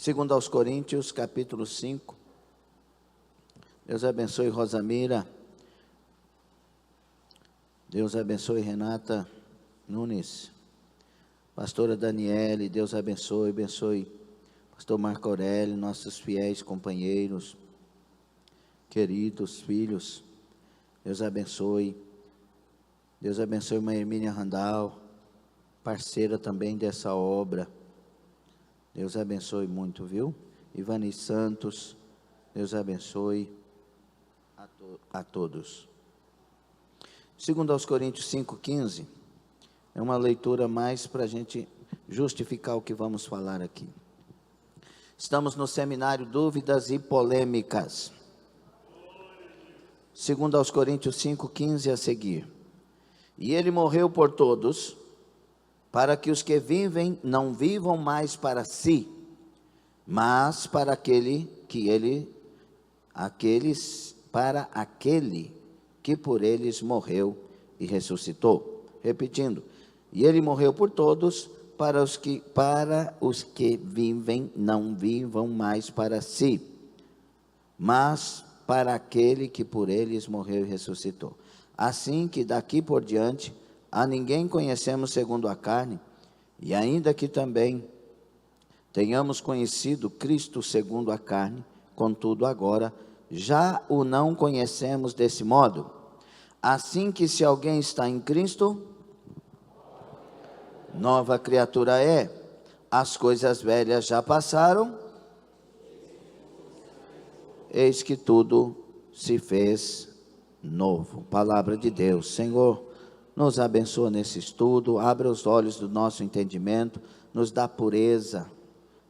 Segundo aos Coríntios, capítulo 5. Deus abençoe Rosamira. Deus abençoe Renata Nunes. Pastora Daniele, Deus abençoe Pastor Marco Aurélio, nossos fiéis companheiros, queridos filhos. Deus abençoe. Deus abençoe irmã Hermínia Randal, parceira também dessa obra. Deus abençoe muito, viu? Ivani Santos, Deus abençoe a todos. Segundo aos Coríntios 5,15, é uma leitura mais para a gente justificar o que vamos falar aqui. Estamos no seminário Dúvidas e Polêmicas. Segundo aos Coríntios 5,15 a seguir. E ele morreu por todos, para que os que vivem não vivam mais para si, mas para aquele que por eles morreu e ressuscitou. Repetindo, e ele morreu por todos, para os que vivem não vivam mais para si, mas para aquele que por eles morreu e ressuscitou. Assim que daqui por diante, a ninguém conhecemos segundo a carne, e ainda que também tenhamos conhecido Cristo segundo a carne, contudo agora já o não conhecemos desse modo. Assim que se alguém está em Cristo, nova criatura é, as coisas velhas já passaram, eis que tudo se fez novo. Palavra de Deus. Senhor, nos abençoa nesse estudo, abre os olhos do nosso entendimento, nos dá pureza,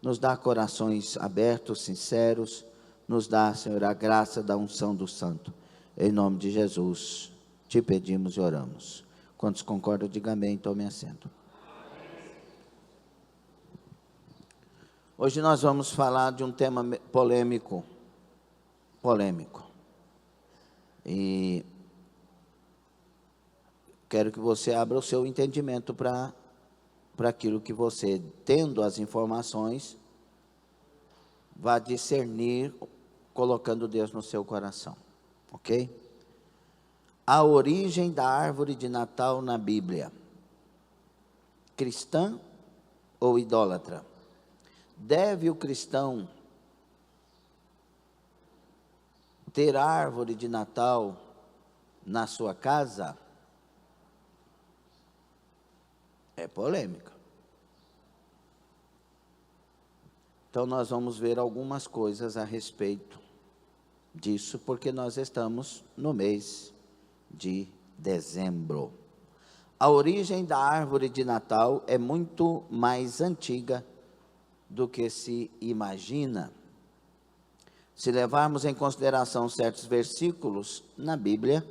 nos dá corações abertos, sinceros, nos dá, Senhor, a graça da unção do Santo. Em nome de Jesus, te pedimos e oramos. Quantos concordam, diga amém, tome assento. Hoje nós vamos falar de um tema polêmico. E quero que você abra o seu entendimento para aquilo que você, tendo as informações, vá discernir, colocando Deus no seu coração, ok? A origem da árvore de Natal na Bíblia, cristã ou idólatra? Deve o cristão ter árvore de Natal na sua casa? É polêmica. Então nós vamos ver algumas coisas a respeito disso, porque nós estamos no mês de dezembro. A origem da árvore de Natal é muito mais antiga do que se imagina. Se levarmos em consideração certos versículos na Bíblia,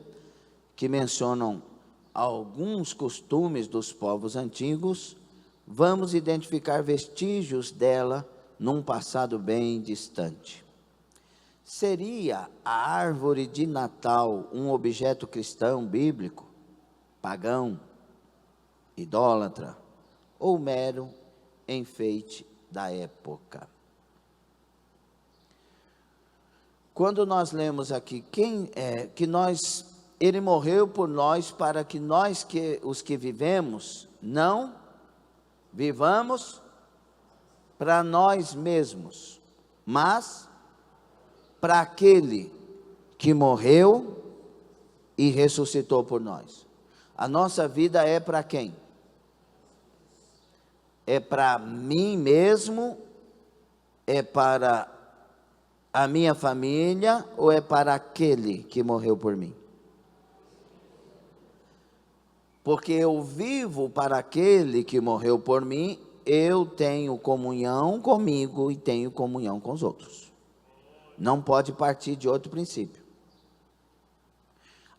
que mencionam alguns costumes dos povos antigos, vamos identificar vestígios dela num passado bem distante. Seria a árvore de Natal um objeto cristão bíblico, pagão, idólatra, ou mero enfeite da época? Quando nós lemos aqui, ele morreu por nós para que nós, os que vivemos, não vivamos para nós mesmos, mas para aquele que morreu e ressuscitou por nós. A nossa vida é para quem? É para mim mesmo? É para a minha família? Ou é para aquele que morreu por mim? Porque eu vivo para aquele que morreu por mim, eu tenho comunhão comigo e tenho comunhão com os outros. Não pode partir de outro princípio.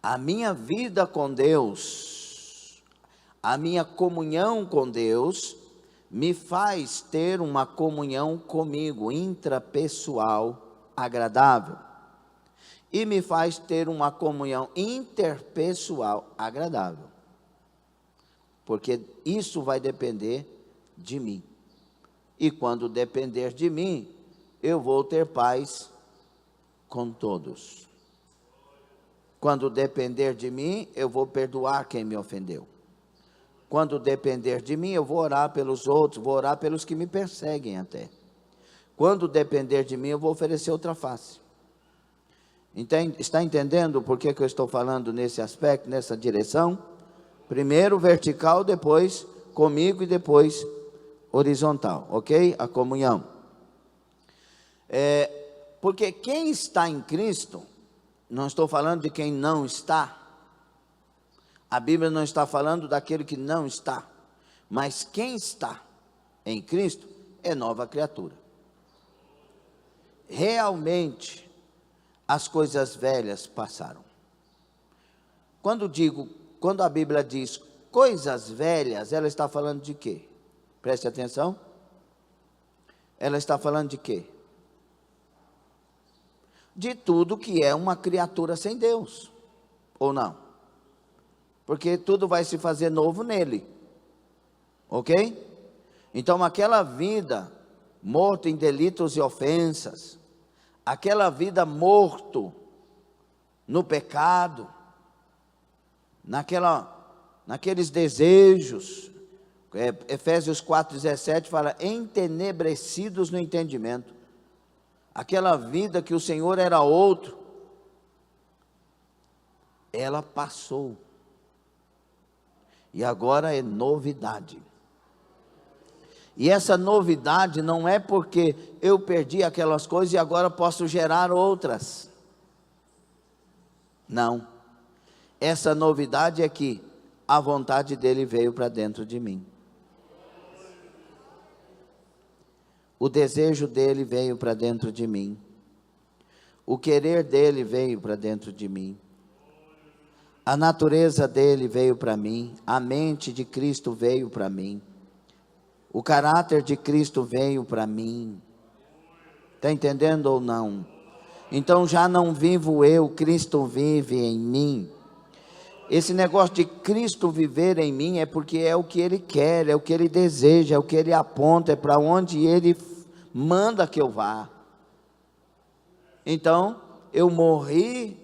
A minha vida com Deus, a minha comunhão com Deus, me faz ter uma comunhão comigo, intrapessoal, agradável. E me faz ter uma comunhão interpessoal, agradável. Porque isso vai depender de mim. E quando depender de mim, eu vou ter paz com todos. Quando depender de mim, eu vou perdoar quem me ofendeu. Quando depender de mim, eu vou orar pelos outros, vou orar pelos que me perseguem até. Quando depender de mim, eu vou oferecer outra face. Está entendendo por que eu estou falando nesse aspecto, nessa direção? Primeiro vertical, depois comigo e depois horizontal, ok? A comunhão. Porque quem está em Cristo, não estou falando de quem não está. A Bíblia não está falando daquele que não está. Mas quem está em Cristo é nova criatura. Realmente, as coisas velhas passaram. Quando a Bíblia diz coisas velhas, ela está falando de quê? Preste atenção. Ela está falando de quê? De tudo que é uma criatura sem Deus, ou não? Porque tudo vai se fazer novo nele, ok? Então aquela vida morta em delitos e ofensas, aquela vida morto no pecado, naqueles desejos, Efésios 4,17 fala, entenebrecidos no entendimento, aquela vida que o Senhor era outro, ela passou, e agora é novidade. E essa novidade não é porque eu perdi aquelas coisas e agora posso gerar outras. Não. Essa novidade é que a vontade dele veio para dentro de mim. O desejo dele veio para dentro de mim. O querer dele veio para dentro de mim. A natureza dele veio para mim. A mente de Cristo veio para mim. O caráter de Cristo veio para mim. Está entendendo ou não? Então já não vivo eu, Cristo vive em mim. Esse negócio de Cristo viver em mim é porque é o que Ele quer, é o que Ele deseja, é o que Ele aponta, é para onde Ele manda que eu vá. Então, eu morri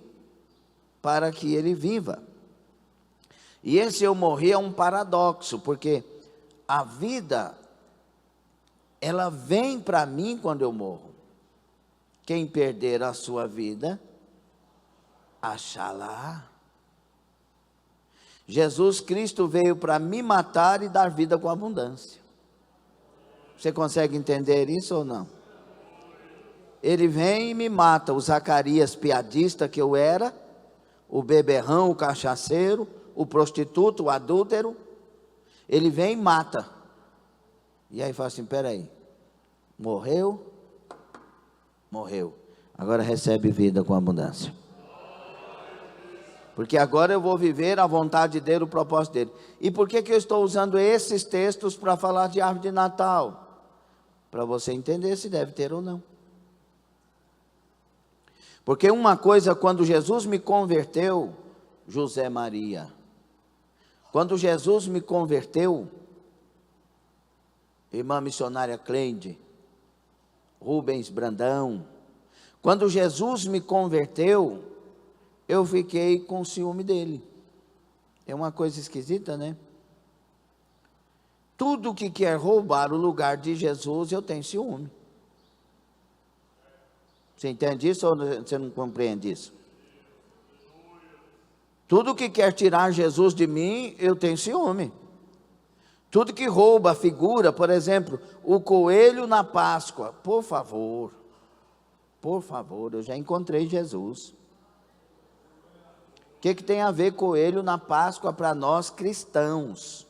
para que Ele viva. E esse eu morri é um paradoxo, porque a vida, ela vem para mim quando eu morro. Quem perder a sua vida, achará. Jesus Cristo veio para me matar e dar vida com abundância. Você consegue entender isso ou não? Ele vem e me mata, o Zacarias piadista que eu era, o beberrão, o cachaceiro, o prostituto, o adúltero. Ele vem e mata. E aí fala assim, peraí, morreu? Morreu. Agora recebe vida com abundância. Porque agora eu vou viver a vontade dele, o propósito dele. E por que eu estou usando esses textos para falar de árvore de Natal? Para você entender se deve ter ou não. Porque uma coisa, quando Jesus me converteu, José Maria, quando Jesus me converteu, irmã missionária Cleide, Rubens Brandão, quando Jesus me converteu, eu fiquei com ciúme dele. É uma coisa esquisita, né? Tudo que quer roubar o lugar de Jesus, eu tenho ciúme. Você entende isso ou você não compreende isso? Tudo que quer tirar Jesus de mim, eu tenho ciúme. Tudo que rouba a figura, por exemplo, o coelho na Páscoa, por favor, eu já encontrei Jesus. O que tem a ver coelho na Páscoa para nós cristãos?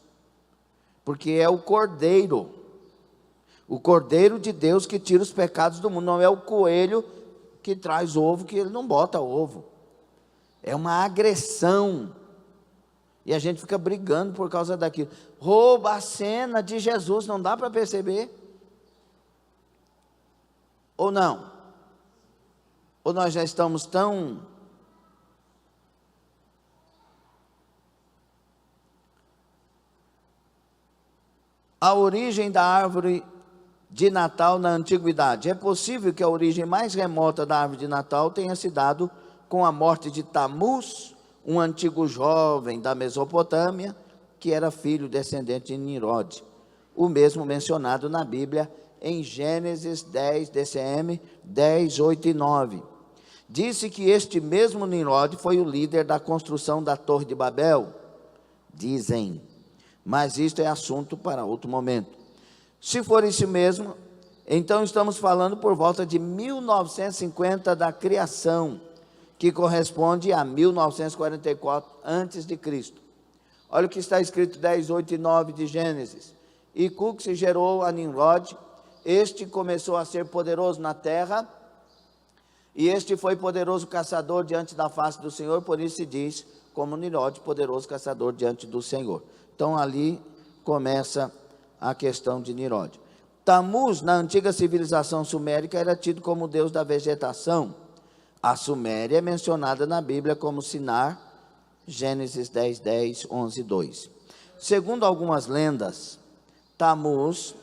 Porque é o Cordeiro de Deus que tira os pecados do mundo, não é o coelho que traz ovo, que ele não bota ovo. É uma agressão. E a gente fica brigando por causa daquilo. Rouba a cena de Jesus, não dá para perceber? Ou não? Ou nós já estamos tão... A origem da árvore de Natal na antiguidade. É possível que a origem mais remota da árvore de Natal tenha se dado com a morte de Tamuz, um antigo jovem da Mesopotâmia, que era filho descendente de Nimrod, o mesmo mencionado na Bíblia em Gênesis 10, DCM 10, 8 e 9. Disse que este mesmo Nimrod foi o líder da construção da Torre de Babel, dizem, mas isto é assunto para outro momento. Se for isso mesmo, então estamos falando por volta de 1950 da criação, que corresponde a 1944 antes de Cristo. Olha o que está escrito 10, 8 e 9 de Gênesis. E Cuc se gerou a Nimrod, este começou a ser poderoso na terra, e este foi poderoso caçador diante da face do Senhor, por isso se diz como Nimrod, poderoso caçador diante do Senhor. Então ali começa a questão de Nimrod. Tamuz, na antiga civilização sumérica, era tido como deus da vegetação. A Suméria é mencionada na Bíblia como Sinar, Gênesis 10, 10, 11, 2. Segundo algumas lendas, Tamuz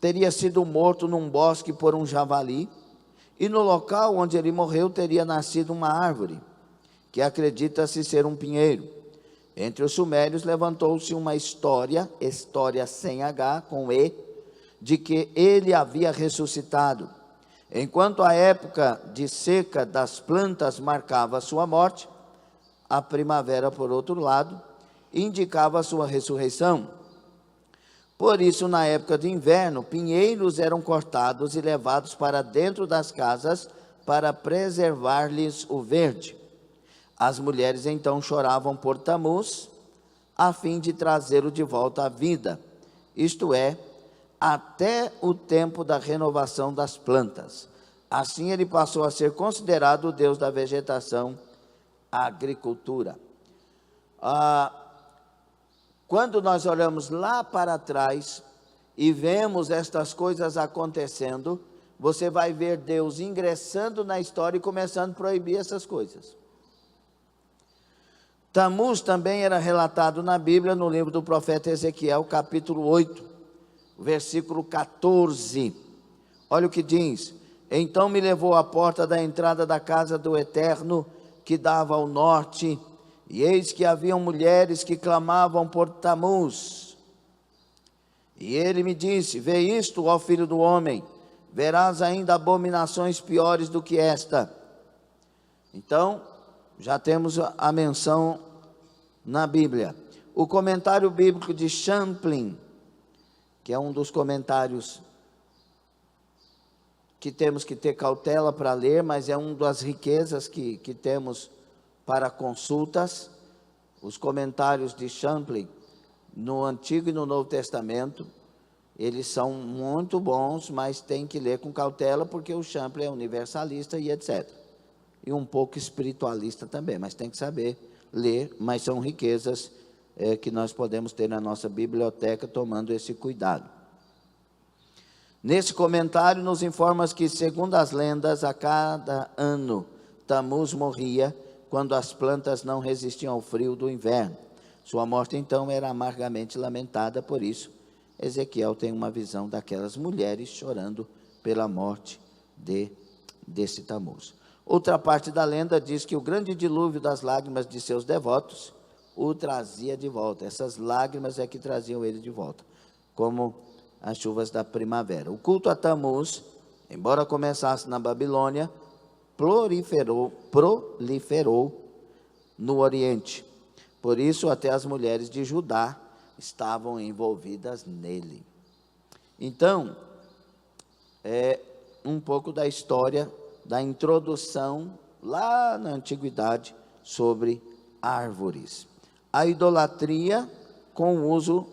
teria sido morto num bosque por um javali, e no local onde ele morreu teria nascido uma árvore, que acredita-se ser um pinheiro. Entre os sumérios levantou-se uma história sem H, com E, de que ele havia ressuscitado. Enquanto a época de seca das plantas marcava a sua morte, a primavera, por outro lado, indicava a sua ressurreição. Por isso, na época de inverno, pinheiros eram cortados e levados para dentro das casas para preservar-lhes o verde. As mulheres então choravam por Tamuz, a fim de trazê-lo de volta à vida, isto é, até o tempo da renovação das plantas. Assim ele passou a ser considerado o deus da vegetação, a agricultura. Quando nós olhamos lá para trás e vemos estas coisas acontecendo, você vai ver Deus ingressando na história e começando a proibir essas coisas. Tamuz também era relatado na Bíblia, no livro do profeta Ezequiel, capítulo 8, versículo 14. Olha o que diz: então me levou à porta da entrada da casa do Eterno, que dava ao norte, e eis que haviam mulheres que clamavam por Tamuz. E ele me disse: vê isto, ó filho do homem, verás ainda abominações piores do que esta. Então, já temos a menção na Bíblia. O comentário bíblico de Champlin, que é um dos comentários que temos que ter cautela para ler, mas é uma das riquezas que temos para consultas. Os comentários de Champlin no Antigo e no Novo Testamento, eles são muito bons, mas tem que ler com cautela, porque o Champlin é universalista e etc. E um pouco espiritualista também, mas tem que saber ler, mas são riquezas que nós podemos ter na nossa biblioteca, tomando esse cuidado. Nesse comentário nos informa que, segundo as lendas, a cada ano Tamuz morria quando as plantas não resistiam ao frio do inverno. Sua morte, então, era amargamente lamentada, por isso Ezequiel tem uma visão daquelas mulheres chorando pela morte desse Tamuz. Outra parte da lenda diz que o grande dilúvio das lágrimas de seus devotos o trazia de volta. Essas lágrimas é que traziam ele de volta, como as chuvas da primavera. O culto a Tamuz, embora começasse na Babilônia, proliferou no Oriente. Por isso, até as mulheres de Judá estavam envolvidas nele. Então, é um pouco da história, da introdução lá na antiguidade sobre árvores. A idolatria com o uso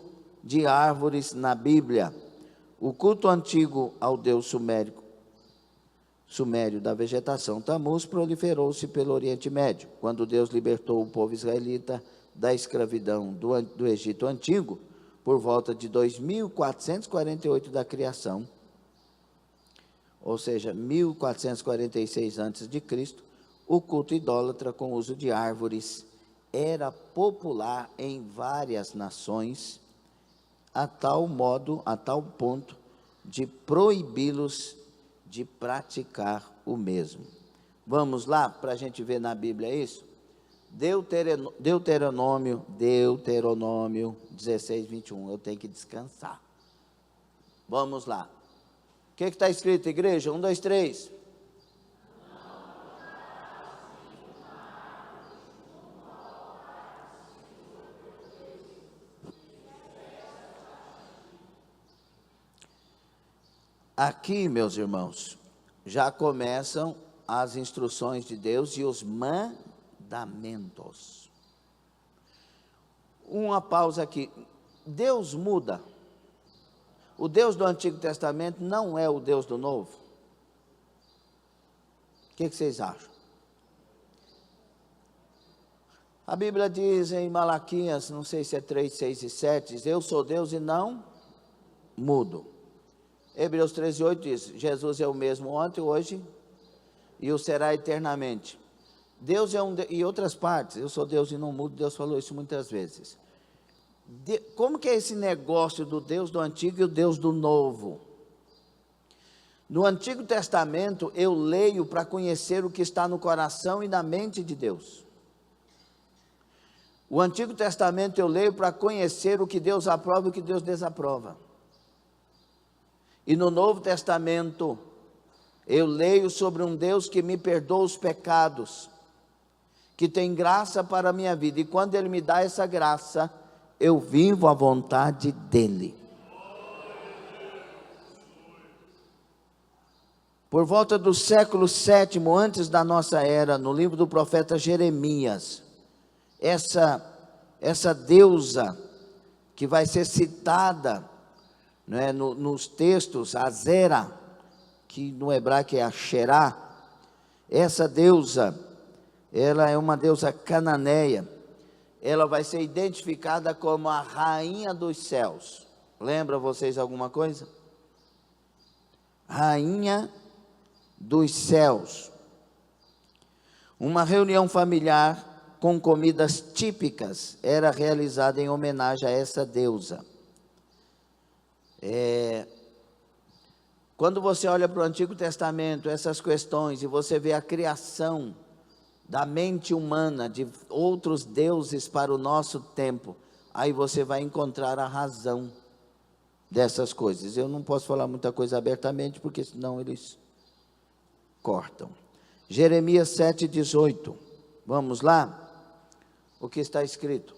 de árvores na Bíblia. O culto antigo ao deus sumério da vegetação Tamuz proliferou-se pelo Oriente Médio. Quando Deus libertou o povo israelita da escravidão do Egito Antigo, por volta de 2448 da criação, ou seja, 1446 a.C., o culto idólatra com uso de árvores era popular em várias nações, a tal ponto de proibi-los de praticar o mesmo. Vamos lá para a gente ver na Bíblia isso? Deuteronômio 16, 21. Eu tenho que descansar. Vamos lá. O que está escrito, igreja? 1, 2, 3. Aqui, meus irmãos, já começam as instruções de Deus e os mandamentos. Uma pausa aqui. Deus muda. O Deus do Antigo Testamento não é o Deus do Novo. O que vocês acham? A Bíblia diz em Malaquias, não sei se é 3, 6 e 7, diz, eu sou Deus e não mudo. Hebreus 13, 8 diz, Jesus é o mesmo ontem, hoje e o será eternamente. Deus é e outras partes, eu sou Deus e não mudo, Deus falou isso muitas vezes. Como que é esse negócio do Deus do Antigo e o Deus do Novo? No Antigo Testamento, eu leio para conhecer o que está no coração e na mente de Deus. O Antigo Testamento eu leio para conhecer o que Deus aprova e o que Deus desaprova. E no Novo Testamento, eu leio sobre um Deus que me perdoa os pecados, que tem graça para a minha vida. E quando Ele me dá essa graça, eu vivo a vontade dEle. Por volta do século VII, antes da nossa era, no livro do profeta Jeremias, essa deusa que vai ser citada, né, nos textos, a Zera, que no hebraico é a Xerá, essa deusa, ela é uma deusa cananeia, ela vai ser identificada como a rainha dos céus. Lembra vocês alguma coisa? Rainha dos céus. Uma reunião familiar com comidas típicas era realizada em homenagem a essa deusa. Quando você olha para o Antigo Testamento, essas questões, e você vê a criação da mente humana, de outros deuses para o nosso tempo, aí você vai encontrar a razão dessas coisas. Eu não posso falar muita coisa abertamente, porque senão eles cortam. Jeremias 7,18, vamos lá? O que está escrito?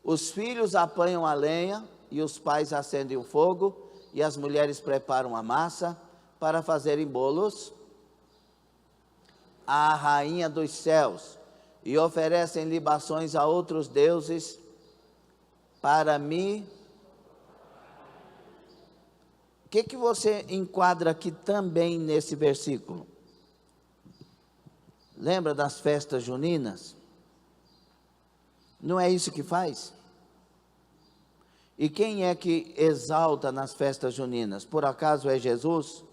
Os filhos apanham a lenha, e os pais acendem o fogo, e as mulheres preparam a massa para fazerem bolos à rainha dos céus, e oferecem libações a outros deuses para mim. O que você enquadra aqui também nesse versículo? Lembra das festas juninas? Não é isso que faz? E quem é que exalta nas festas juninas? Por acaso é Jesus?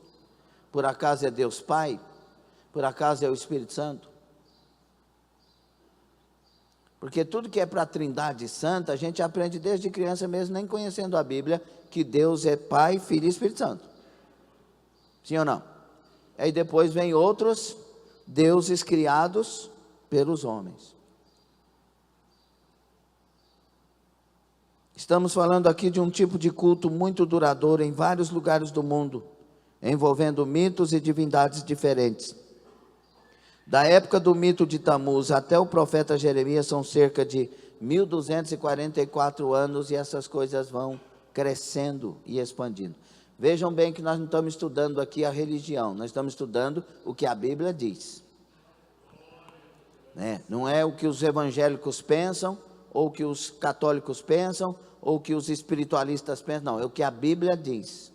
Por acaso é Deus Pai? Por acaso é o Espírito Santo? Porque tudo que é para a Trindade Santa, a gente aprende desde criança mesmo, nem conhecendo a Bíblia, que Deus é Pai, Filho e Espírito Santo. Sim ou não? Aí depois vem outros deuses criados pelos homens. Estamos falando aqui de um tipo de culto muito duradouro em vários lugares do mundo, envolvendo mitos e divindades diferentes. Da época do mito de Tamuz até o profeta Jeremias são cerca de 1244 anos, e essas coisas vão crescendo e expandindo. Vejam bem que nós não estamos estudando aqui a religião, nós estamos estudando o que a Bíblia diz. Não é o que os evangélicos pensam, ou o que os católicos pensam, ou o que os espiritualistas pensam, não, é o que a Bíblia diz,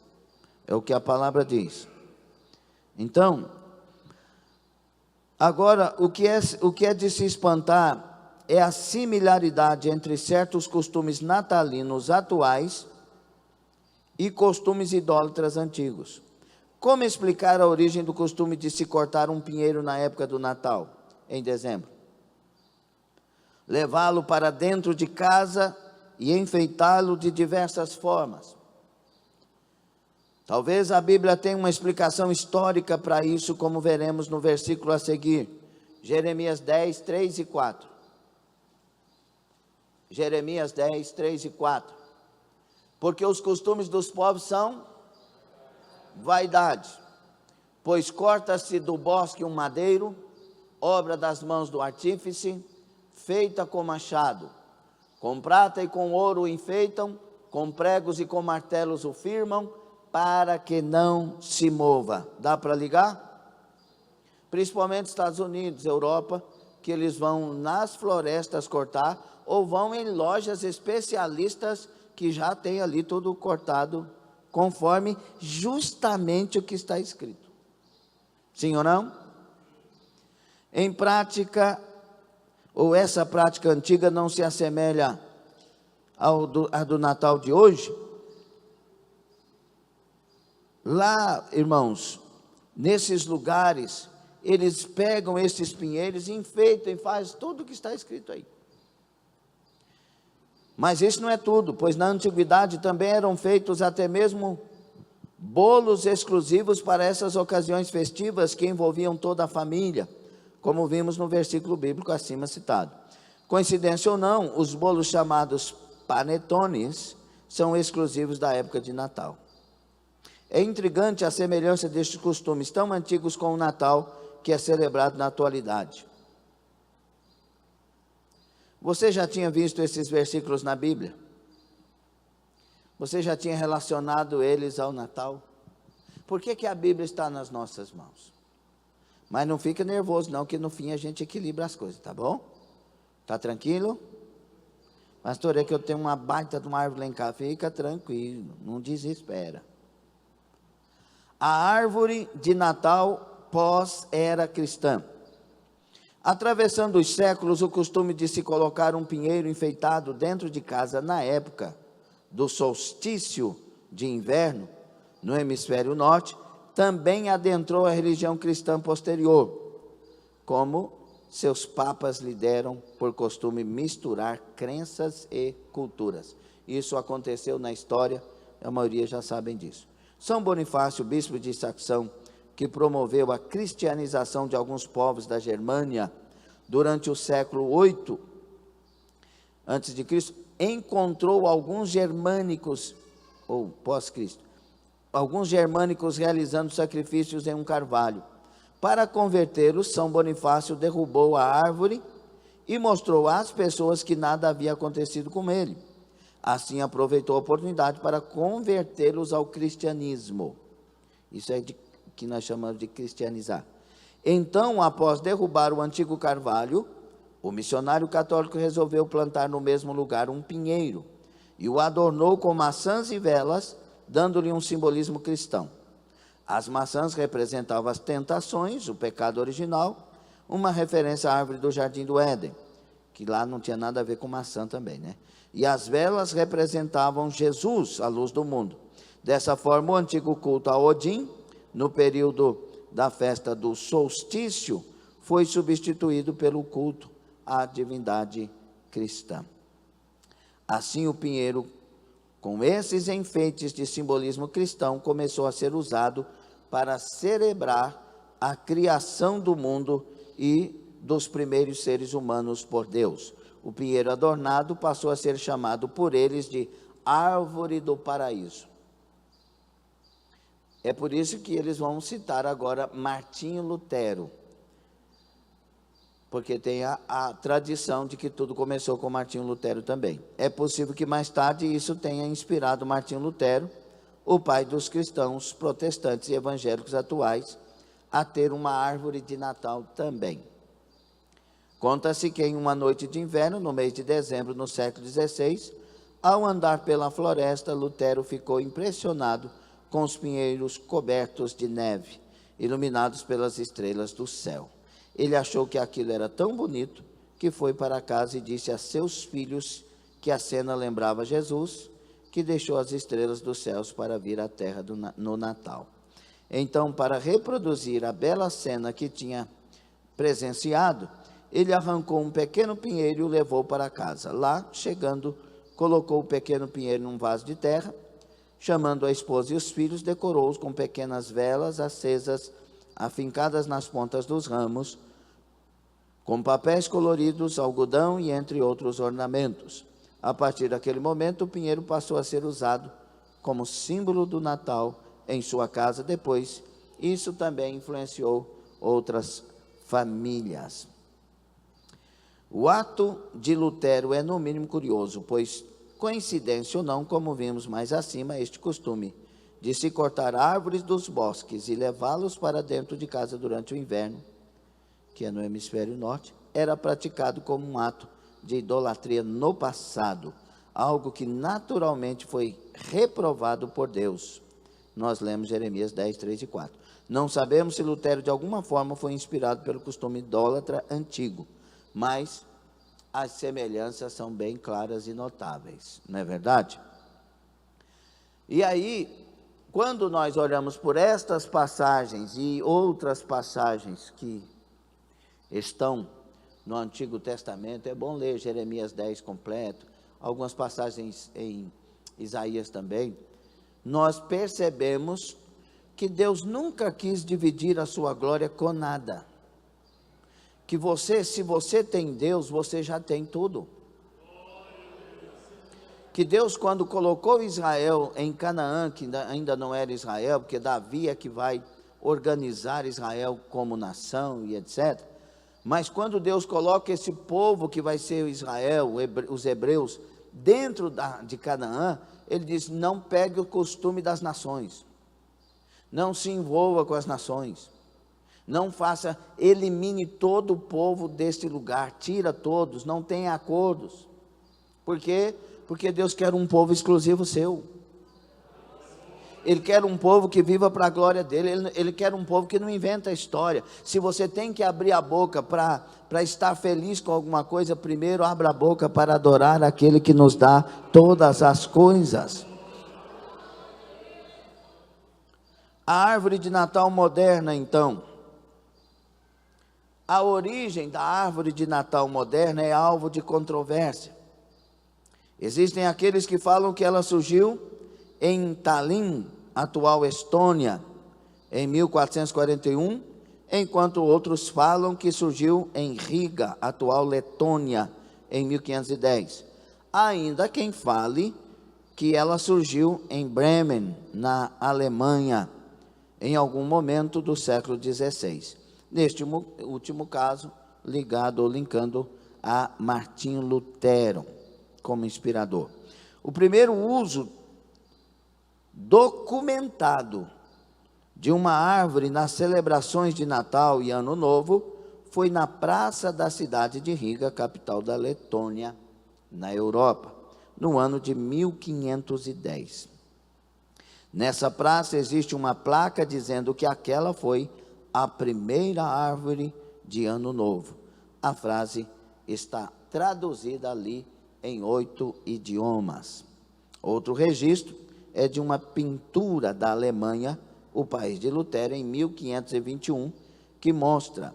é o que a palavra diz. Então, agora, o que é de se espantar é a similaridade entre certos costumes natalinos atuais e costumes idólatras antigos. Como explicar a origem do costume de se cortar um pinheiro na época do Natal, em dezembro? Levá-lo para dentro de casa e enfeitá-lo de diversas formas. Talvez a Bíblia tenha uma explicação histórica para isso, como veremos no versículo a seguir. Jeremias 10, 3 e 4. Jeremias 10, 3 e 4. Porque os costumes dos povos são vaidade, pois corta-se do bosque um madeiro, obra das mãos do artífice, feita com machado. Com prata e com ouro o enfeitam, com pregos e com martelos o firmam, para que não se mova. Dá para ligar? Principalmente Estados Unidos, Europa, que eles vão nas florestas cortar, ou vão em lojas especialistas que já tem ali tudo cortado, conforme justamente o que está escrito. Sim ou não? Em prática, ou essa prática antiga não se assemelha à do Natal de hoje? Lá, irmãos, nesses lugares, eles pegam esses pinheiros, enfeitam e fazem tudo o que está escrito aí. Mas isso não é tudo, pois na antiguidade também eram feitos até mesmo bolos exclusivos para essas ocasiões festivas que envolviam toda a família, como vimos no versículo bíblico acima citado. Coincidência ou não, os bolos chamados panetones são exclusivos da época de Natal. É intrigante a semelhança destes costumes tão antigos com o Natal, que é celebrado na atualidade. Você já tinha visto esses versículos na Bíblia? Você já tinha relacionado eles ao Natal? Por que a Bíblia está nas nossas mãos? Mas não fica nervoso não, que no fim a gente equilibra as coisas, tá bom? Tá tranquilo? Pastor, é que eu tenho uma baita de uma árvore lá em casa. Fica tranquilo, não desespera. A árvore de Natal pós-era cristã. Atravessando os séculos, o costume de se colocar um pinheiro enfeitado dentro de casa na época do solstício de inverno, no hemisfério norte, também adentrou a religião cristã posterior, como seus papas lhe deram por costume misturar crenças e culturas. Isso aconteceu na história, a maioria já sabem disso. São Bonifácio, bispo de Saxão, que promoveu a cristianização de alguns povos da Germânia durante o século 8 a.C., encontrou alguns germânicos, ou pós-Cristo, alguns germânicos realizando sacrifícios em um carvalho. Para convertê-los, São Bonifácio derrubou a árvore e mostrou às pessoas que nada havia acontecido com ele. Assim, aproveitou a oportunidade para convertê-los ao cristianismo. Isso é que nós chamamos de cristianizar. Então, após derrubar o antigo carvalho, o missionário católico resolveu plantar no mesmo lugar um pinheiro e o adornou com maçãs e velas, dando-lhe um simbolismo cristão. As maçãs representavam as tentações, o pecado original, uma referência à árvore do Jardim do Éden, que lá não tinha nada a ver com maçã também, né? E as velas representavam Jesus, a luz do mundo. Dessa forma, o antigo culto a Odin, no período da festa do solstício, foi substituído pelo culto à divindade cristã. Assim, o pinheiro, com esses enfeites de simbolismo cristão, começou a ser usado para celebrar a criação do mundo e dos primeiros seres humanos por Deus. O pinheiro adornado passou a ser chamado por eles de árvore do paraíso. É por isso que eles vão citar agora Martinho Lutero, porque tem a tradição de que tudo começou com Martinho Lutero também. É possível que mais tarde isso tenha inspirado Martinho Lutero, o pai dos cristãos protestantes e evangélicos atuais, a ter uma árvore de Natal também. Conta-se que em uma noite de inverno, no mês de dezembro, no século XVI, ao andar pela floresta, Lutero ficou impressionado com os pinheiros cobertos de neve, iluminados pelas estrelas do céu. Ele achou que aquilo era tão bonito que foi para casa e disse a seus filhos que a cena lembrava Jesus, que deixou as estrelas dos céus para vir à terra no Natal. Então, para reproduzir a bela cena que tinha presenciado, ele arrancou um pequeno pinheiro e o levou para casa. Lá, chegando, colocou o pequeno pinheiro num vaso de terra, Chamando a esposa e os filhos, decorou-os com pequenas velas acesas, afincadas nas pontas dos ramos, com papéis coloridos, algodão e entre outros ornamentos. A partir daquele momento, o pinheiro passou a ser usado como símbolo do Natal em sua casa. Depois, isso também influenciou outras famílias. O ato de Lutero é no mínimo curioso, pois, coincidência ou não, como vimos mais acima, este costume de se cortar árvores dos bosques e levá-los para dentro de casa durante o inverno, que é no hemisfério norte, era praticado como um ato de idolatria no passado, algo que naturalmente foi reprovado por Deus. Nós lemos Jeremias 10, 3 e 4. Não sabemos se Lutero de alguma forma foi inspirado pelo costume idólatra antigo, mas as semelhanças são bem claras e notáveis, não é verdade? E aí, quando nós olhamos por estas passagens e outras passagens que estão no Antigo Testamento, é bom ler Jeremias 10 completo, algumas passagens em Isaías também, nós percebemos que Deus nunca quis dividir a sua glória com nada. Que você, se você tem Deus, você já tem tudo. Que Deus, quando colocou Israel em Canaã, que ainda não era Israel, porque Davi é que vai organizar Israel como nação e etc. Mas quando Deus coloca esse povo que vai ser Israel, os hebreus, dentro de Canaã, ele diz: não pegue o costume das nações, não se envolva com as nações, não faça, elimine todo o povo deste lugar, tira todos, não tenha acordos. Por quê? Porque Deus quer um povo exclusivo seu. Ele quer um povo que viva para a glória dele. Ele quer um povo que não inventa história. Se você tem que abrir a boca para estar feliz com alguma coisa, primeiro abra a boca para adorar aquele que nos dá todas as coisas. A árvore de Natal moderna, então. A origem da árvore de Natal moderna é alvo de controvérsia. Existem aqueles que falam que ela surgiu em Tallinn, atual Estônia, em 1441, enquanto outros falam que surgiu em Riga, atual Letônia, em 1510. Ainda quem fale que ela surgiu em Bremen, na Alemanha, em algum momento do século XVI. Neste último caso, ligado ou linkando a Martinho Lutero como inspirador. O primeiro uso documentado de uma árvore nas celebrações de Natal e Ano Novo foi na praça da cidade de Riga, capital da Letônia, na Europa, no ano de 1510. Nessa praça existe uma placa dizendo que aquela foi a primeira árvore de Ano Novo. A frase está traduzida ali em 8 idiomas. Outro registro é de uma pintura da Alemanha, o país de Lutero, em 1521, que mostra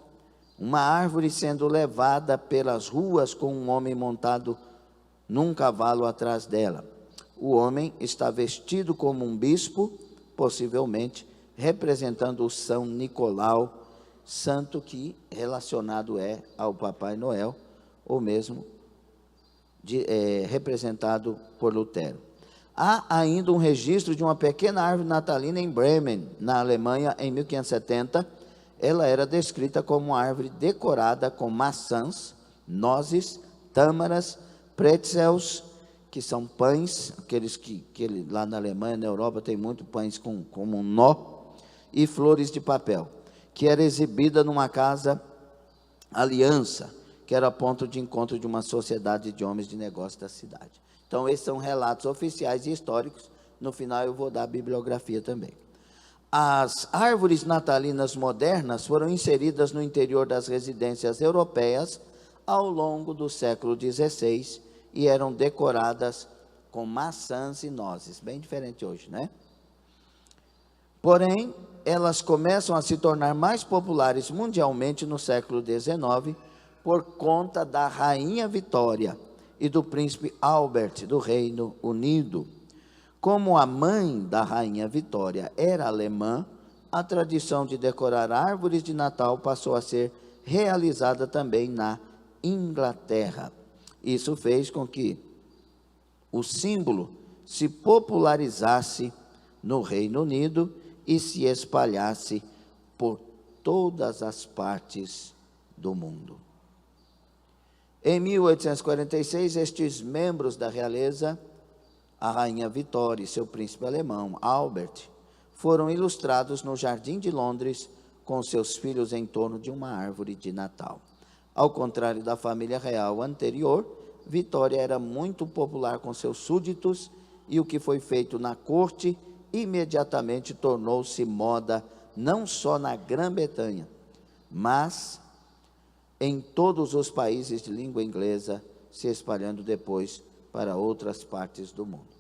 uma árvore sendo levada pelas ruas com um homem montado num cavalo atrás dela. O homem está vestido como um bispo, possivelmente representando o São Nicolau, santo que relacionado é ao Papai Noel, ou mesmo representado por Lutero. Há ainda um registro de uma pequena árvore natalina em Bremen, na Alemanha, em 1570. Ela era descrita como uma árvore decorada com maçãs, nozes, tâmaras, pretzels, que são pães, aqueles que lá na Alemanha, na Europa, tem muito pães como um nó, e flores de papel, que era exibida numa casa aliança, que era ponto de encontro de uma sociedade de homens de negócio da cidade. Então, esses são relatos oficiais e históricos. No final, eu vou dar a bibliografia também. As árvores natalinas modernas foram inseridas no interior das residências europeias ao longo do século XVI e eram decoradas com maçãs e nozes, bem diferente hoje, né? Porém, elas começam a se tornar mais populares mundialmente no século XIX por conta da Rainha Vitória e do Príncipe Albert do Reino Unido. Como a mãe da rainha Vitória era alemã, a tradição de decorar árvores de Natal passou a ser realizada também na Inglaterra. Isso fez com que o símbolo se popularizasse no Reino Unido e se espalhasse por todas as partes do mundo. Em 1846, estes membros da realeza, a rainha Vitória e seu príncipe alemão, Albert, foram ilustrados no Jardim de Londres com seus filhos em torno de uma árvore de Natal. Ao contrário da família real anterior, Vitória era muito popular com seus súditos e o que foi feito na corte imediatamente tornou-se moda não só na Grã-Bretanha, mas em todos os países de língua inglesa, se espalhando depois para outras partes do mundo.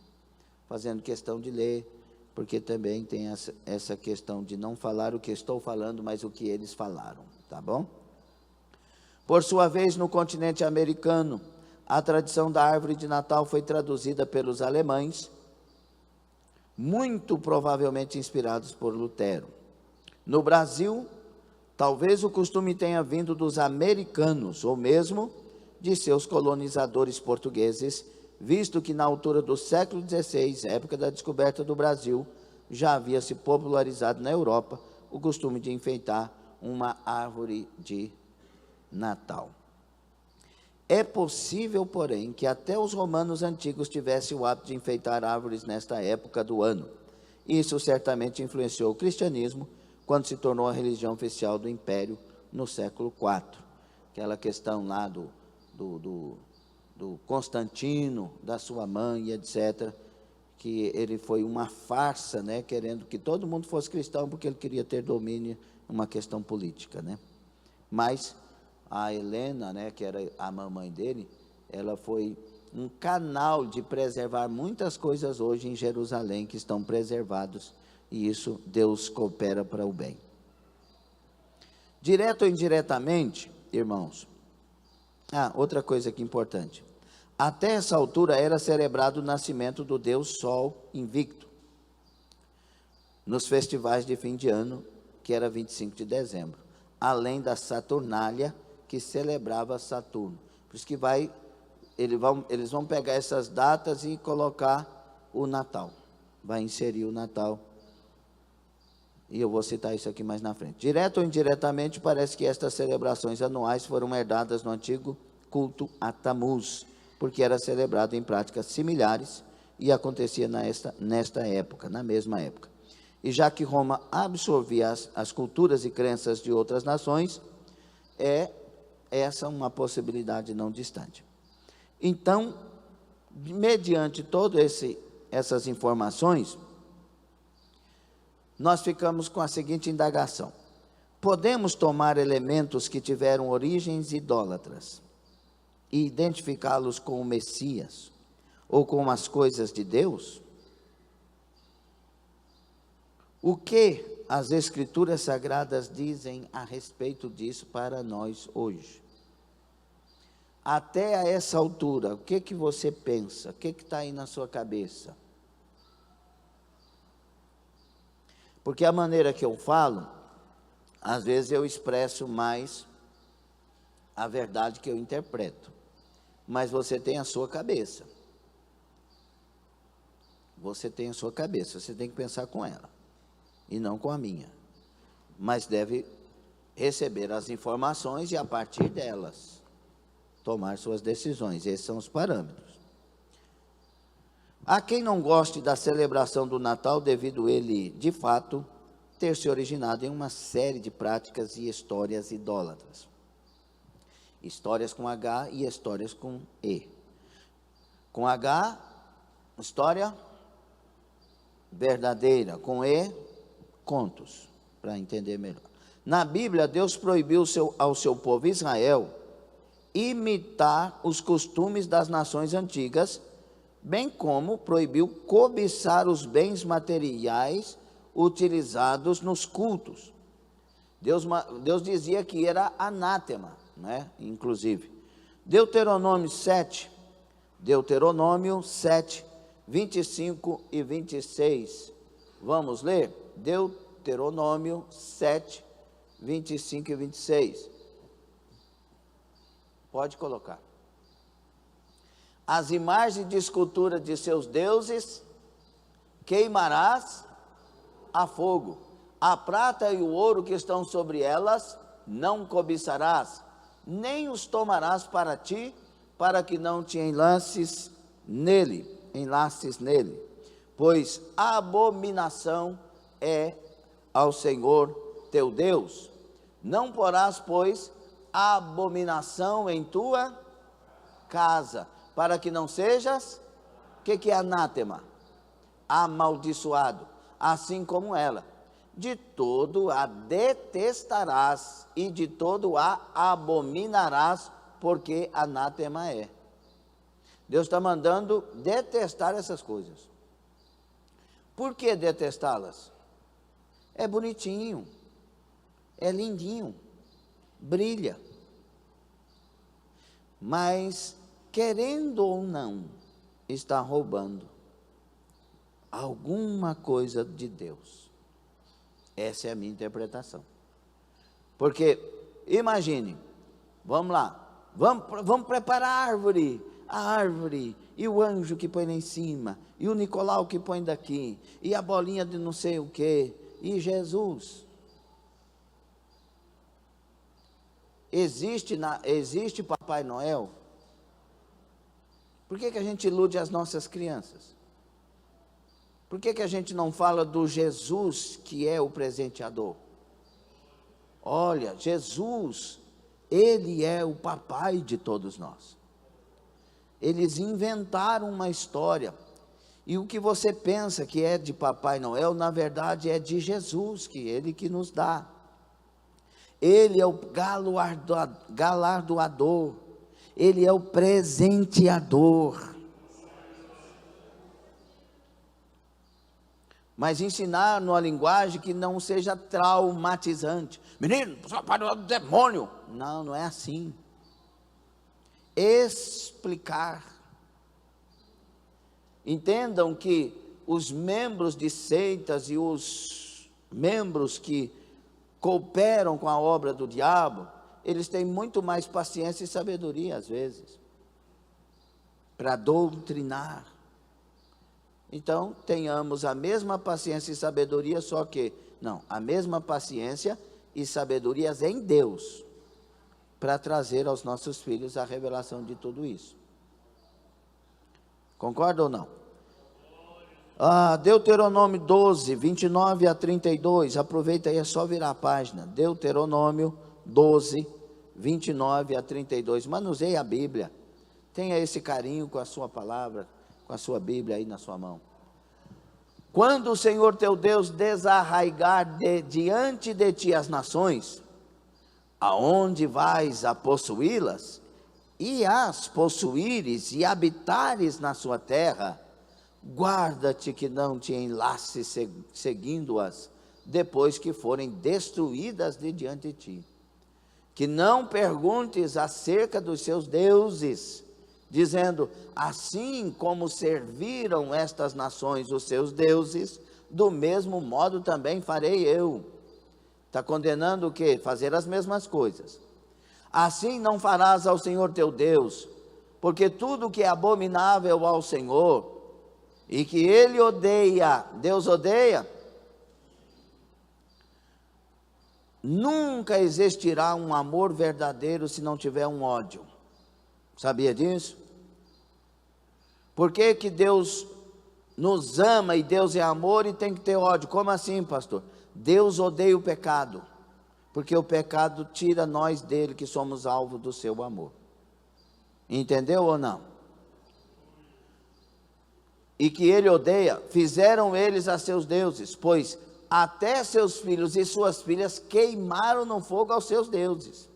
Fazendo questão de ler, porque também tem essa questão de não falar o que estou falando, mas o que eles falaram, tá bom? Por sua vez, no continente americano, a tradição da árvore de Natal foi traduzida pelos alemães, muito provavelmente inspirados por Lutero. No Brasil, talvez o costume tenha vindo dos americanos, ou mesmo de seus colonizadores portugueses, visto que na altura do século XVI, época da descoberta do Brasil, já havia se popularizado na Europa o costume de enfeitar uma árvore de Natal. É possível, porém, que até os romanos antigos tivessem o hábito de enfeitar árvores nesta época do ano. Isso certamente influenciou o cristianismo quando se tornou a religião oficial do Império no século IV. Aquela questão lá do Constantino, da sua mãe, etc., que ele foi uma farsa, né, querendo que todo mundo fosse cristão, porque ele queria ter domínio numa questão política, né? Mas a Helena, né, que era a mamãe dele, ela foi um canal de preservar muitas coisas hoje em Jerusalém que estão preservados, e isso Deus coopera para o bem. Direto ou indiretamente, irmãos, outra coisa aqui importante. Até essa altura era celebrado o nascimento do Deus Sol invicto, nos festivais de fim de ano, que era 25 de dezembro, além da Saturnália, que celebrava Saturno. Por isso que eles vão pegar essas datas e colocar o Natal, vai inserir o Natal, e eu vou citar isso aqui mais na frente. Direto ou indiretamente, parece que estas celebrações anuais foram herdadas no antigo culto a Tamuz, porque era celebrado em práticas similares e acontecia nesta época, na mesma época. E já que Roma absorvia as culturas e crenças de outras nações, é essa uma possibilidade não distante. Então, mediante todas essas informações, nós ficamos com a seguinte indagação: podemos tomar elementos que tiveram origens idólatras e identificá-los com o Messias ou com as coisas de Deus? O que as Escrituras Sagradas dizem a respeito disso para nós hoje? Até a essa altura, o que você pensa? O que está aí na sua cabeça? Porque a maneira que eu falo, às vezes eu expresso mais a verdade que eu interpreto. Mas você tem a sua cabeça. Você tem a sua cabeça, você tem que pensar com ela, e não com a minha. Mas deve receber as informações e, a partir delas, tomar suas decisões. Esses são os parâmetros. Há quem não goste da celebração do Natal devido ele, de fato, ter se originado em uma série de práticas e histórias idólatras. Histórias com H e histórias com E. Com H, história verdadeira. Com E, contos, para entender melhor. Na Bíblia, Deus proibiu ao seu povo Israel imitar os costumes das nações antigas, bem como proibiu cobiçar os bens materiais utilizados nos cultos. Deus dizia que era anátema, né? Inclusive. Deuteronômio 7, 25 e 26. Vamos ler? Deuteronômio 7, 25 e 26. Pode colocar. As imagens de escultura de seus deuses queimarás a fogo. A prata e o ouro que estão sobre elas não cobiçarás, nem os tomarás para ti, para que não te enlaces nele, pois a abominação é ao Senhor teu Deus. Não porás, pois, a abominação em tua casa, para que não sejas, o que é anátema? Amaldiçoado, assim como ela. De todo a detestarás e de todo a abominarás, porque anátema é. Deus está mandando detestar essas coisas. Por que detestá-las? É bonitinho, é lindinho, brilha. Mas, querendo ou não, está roubando alguma coisa de Deus. Essa é a minha interpretação. Porque, imagine, vamos lá, vamos preparar a árvore, e o anjo que põe lá em cima, e o Nicolau que põe daqui, e a bolinha de não sei o que, e Jesus. Existe Papai Noel? Por que a gente ilude as nossas crianças? Por que a gente não fala do Jesus que é o presenteador? Olha, Jesus, Ele é o papai de todos nós. Eles inventaram uma história, e o que você pensa que é de Papai Noel, na verdade é de Jesus, que Ele que nos dá. Ele é o galardoador, Ele é o presenteador. Mas ensinar numa linguagem que não seja traumatizante. Menino, Papai Noel é do demônio. Não, não é assim. Explicar. Entendam que os membros de seitas e os membros que cooperam com a obra do diabo, eles têm muito mais paciência e sabedoria às vezes, para doutrinar. Então, tenhamos a mesma paciência e sabedoria, só que, não, a mesma paciência e sabedoria em Deus, para trazer aos nossos filhos a revelação de tudo isso. Concorda ou não? Deuteronômio 12, 29 a 32, aproveita aí, é só virar a página. Deuteronômio 12, 29 a 32, manuseie a Bíblia, tenha esse carinho com a sua palavra, com a sua Bíblia aí na sua mão. Quando o Senhor teu Deus desarraigar diante de ti as nações, aonde vais a possuí-las, e as possuíres e habitares na sua terra, guarda-te que não te enlaces seguindo-as, depois que forem destruídas de diante de ti. Que não perguntes acerca dos seus deuses, dizendo, assim como serviram estas nações os seus deuses, do mesmo modo também farei eu. Está condenando o quê? Fazer as mesmas coisas. Assim não farás ao Senhor teu Deus, porque tudo que é abominável ao Senhor, e que Ele odeia, Deus odeia, nunca existirá um amor verdadeiro se não tiver um ódio. Sabia disso? Por que que Deus nos ama e Deus é amor e tem que ter ódio? Como assim, pastor? Deus odeia o pecado, porque o pecado tira nós dele, que somos alvo do seu amor. Entendeu ou não? E que ele odeia, fizeram eles a seus deuses, pois até seus filhos e suas filhas queimaram no fogo aos seus deuses.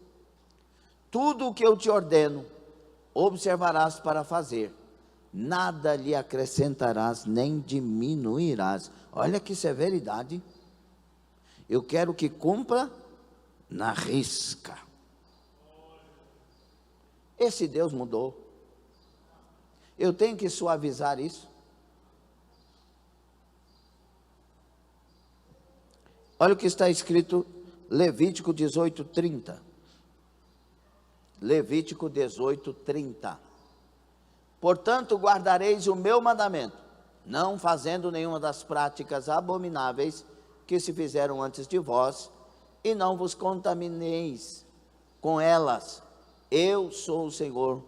Tudo o que eu te ordeno, observarás para fazer, nada lhe acrescentarás, nem diminuirás. Olha que severidade. Eu quero que cumpra na risca. Esse Deus mudou. Eu tenho que suavizar isso. Olha o que está escrito, Levítico 18:30. Levítico 18:30. Portanto, guardareis o meu mandamento, não fazendo nenhuma das práticas abomináveis que se fizeram antes de vós, e não vos contamineis com elas. Eu sou o Senhor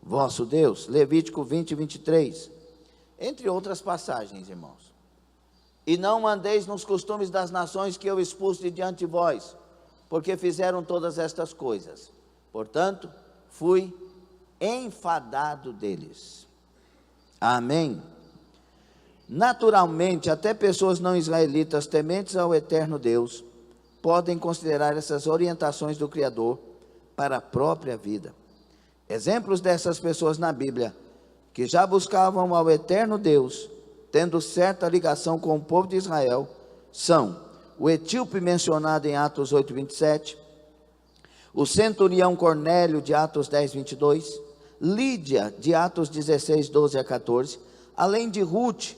vosso Deus. Levítico 20:23. Entre outras passagens, irmãos. E não andeis nos costumes das nações que eu expus de diante de vós, porque fizeram todas estas coisas. Portanto, fui enfadado deles. Amém. Naturalmente, até pessoas não israelitas tementes ao eterno Deus podem considerar essas orientações do Criador para a própria vida. Exemplos dessas pessoas na Bíblia, que já buscavam ao eterno Deus, tendo certa ligação com o povo de Israel, são o etíope mencionado em Atos 8:27, o centurião Cornélio de Atos 10:22, Lídia de Atos 16:12-14, além de Ruth,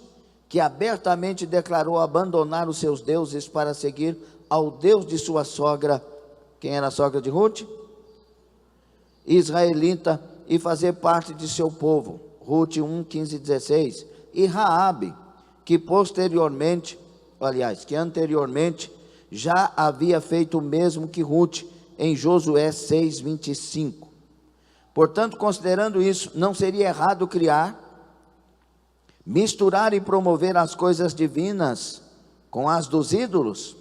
que abertamente declarou abandonar os seus deuses para seguir ao Deus de sua sogra. Quem era a sogra de Ruth? Israelita, e fazer parte de seu povo. Ruth 1:15-16. E Raabe, que anteriormente já havia feito o mesmo que Ruth em Josué 6:25. Portanto, considerando isso, não seria errado misturar e promover as coisas divinas com as dos ídolos?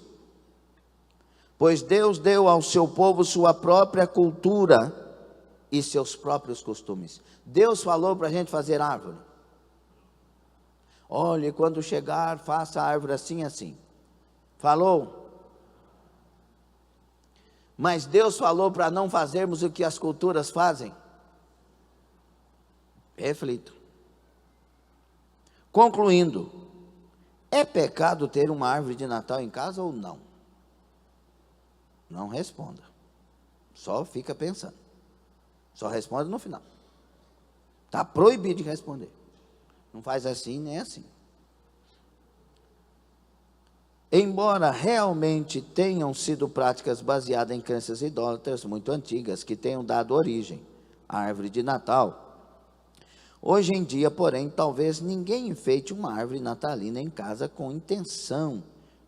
Pois Deus deu ao seu povo sua própria cultura e seus próprios costumes. Deus falou para a gente fazer árvore. Olhe, quando chegar, faça a árvore assim, assim. Falou. Mas Deus falou para não fazermos o que as culturas fazem? Reflito. Concluindo, é pecado ter uma árvore de Natal em casa ou não? Não responda. Só fica pensando. Só responde no final. Está proibido de responder. Não faz assim nem assim. Embora realmente tenham sido práticas baseadas em crenças idólatras muito antigas, que tenham dado origem à árvore de Natal, hoje em dia, porém, talvez ninguém enfeite uma árvore natalina em casa com intenção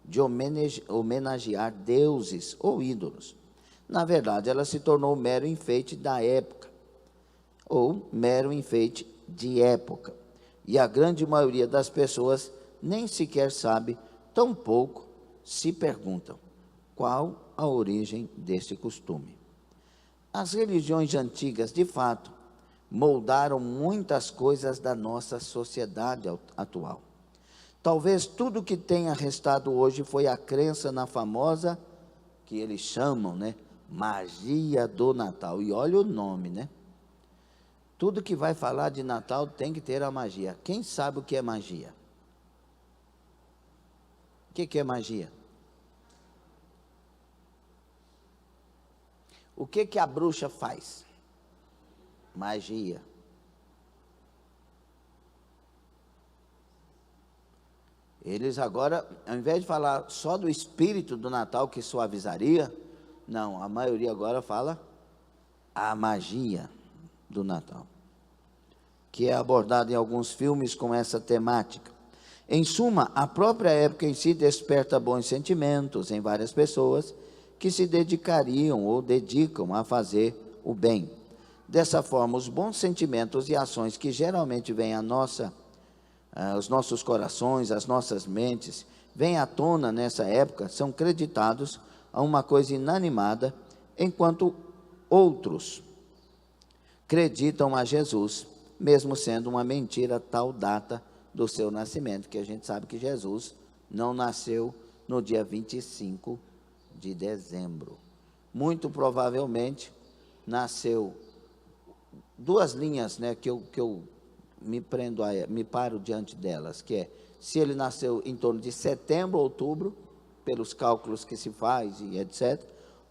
de homenagear deuses ou ídolos. Na verdade, ela se tornou mero enfeite da época, ou mero enfeite de época. E a grande maioria das pessoas nem sequer sabe, tampouco se perguntam qual a origem deste costume. As religiões antigas, de fato, moldaram muitas coisas da nossa sociedade atual. Talvez tudo que tenha restado hoje foi a crença na famosa, que eles chamam, magia do Natal. E olha o nome, Tudo que vai falar de Natal tem que ter a magia. Quem sabe o que é magia? O que é magia? O que a bruxa faz? Magia. Eles agora, ao invés de falar só do espírito do Natal que suavizaria, não, a maioria agora fala a magia do Natal, que é abordada em alguns filmes com essa temática. Em suma, a própria época em si desperta bons sentimentos em várias pessoas que se dedicariam ou dedicam a fazer o bem. Dessa forma, os bons sentimentos e ações que geralmente vêm aos nossos corações, às nossas mentes, vêm à tona nessa época, são creditados a uma coisa inanimada, enquanto outros acreditam a Jesus, mesmo sendo uma mentira tal data do seu nascimento, que a gente sabe que Jesus não nasceu no dia 25 de dezembro. Muito provavelmente nasceu, duas linhas que eu me paro diante delas, que é, se ele nasceu em torno de setembro, outubro, pelos cálculos que se faz e etc.,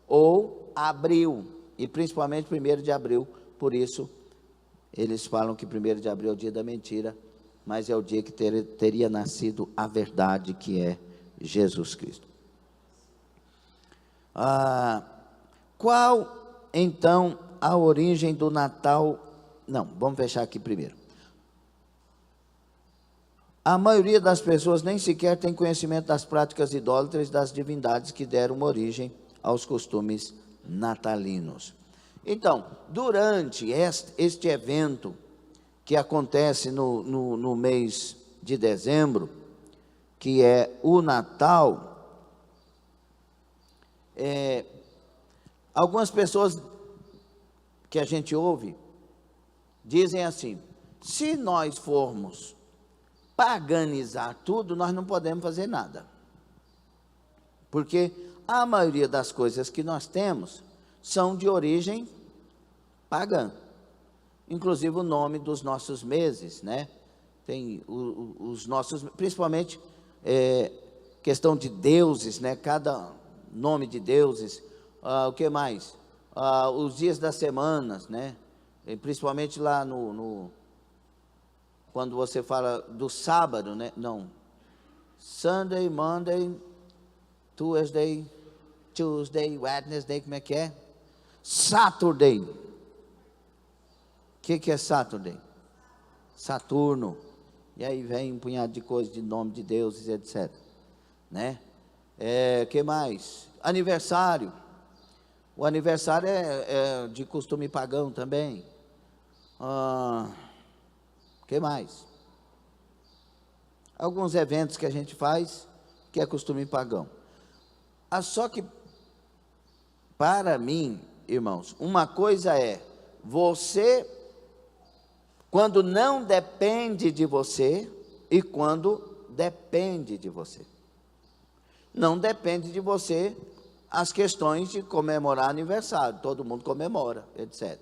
ou abril, e principalmente 1º de abril, por isso eles falam que 1º de abril é o dia da mentira, mas é o dia que teria nascido a verdade, que é Jesus Cristo. Qual, então, a origem do Natal? Não, vamos fechar aqui primeiro. A maioria das pessoas nem sequer tem conhecimento das práticas idólatras e das divindades que deram origem aos costumes natalinos. Então, durante este evento que acontece no mês de dezembro, que é o Natal, algumas pessoas que a gente ouve dizem assim: se nós formos paganizar tudo, nós não podemos fazer nada, porque a maioria das coisas que nós temos são de origem pagã, inclusive o nome dos nossos meses, né? Tem os nossos, principalmente questão de deuses, né? Cada nome de deuses, o que mais? Os dias das semanas, né? E principalmente lá quando você fala do sábado, né? Não, Sunday, Monday, Tuesday, Wednesday, como é que é? Saturday. O que é Saturday? Saturno. E aí vem um punhado de coisas, de nome de deuses, etc. Né? Que mais? Aniversário. O aniversário é de costume pagão também. Que mais? Alguns eventos que a gente faz que é costume pagão. Só que, para mim, irmãos, uma coisa é você, quando não depende de você, e quando depende de você. Não depende de você as questões de comemorar aniversário, todo mundo comemora, etc.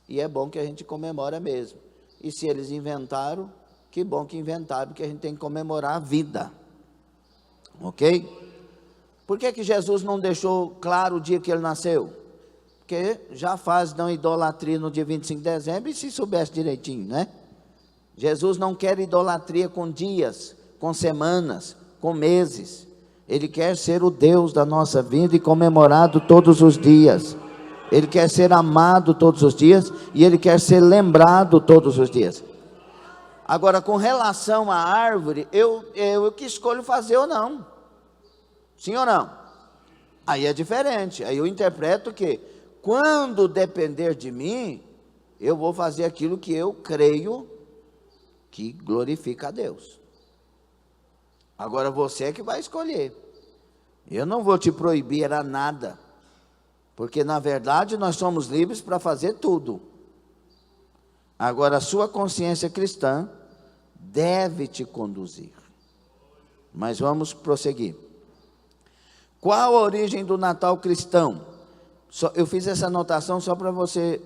E é bom que a gente comemora mesmo. E se eles inventaram, que bom que inventaram, porque a gente tem que comemorar a vida. Ok? Por que Jesus não deixou claro o dia que ele nasceu? Porque já faz não idolatria no dia 25 de dezembro, e se soubesse direitinho, né? Jesus não quer idolatria com dias, com semanas, com meses. Ele quer ser o Deus da nossa vida e comemorado todos os dias. Ele quer ser amado todos os dias e ele quer ser lembrado todos os dias. Agora, com relação à árvore, eu que escolho fazer ou não. Sim ou não? Aí é diferente. Aí eu interpreto que, quando depender de mim, eu vou fazer aquilo que eu creio que glorifica a Deus. Agora você é que vai escolher. Eu não vou te proibir a nada, porque na verdade nós somos livres para fazer tudo. Agora a sua consciência cristã deve te conduzir. Mas vamos prosseguir. Qual a origem do Natal cristão? Eu fiz essa anotação só para você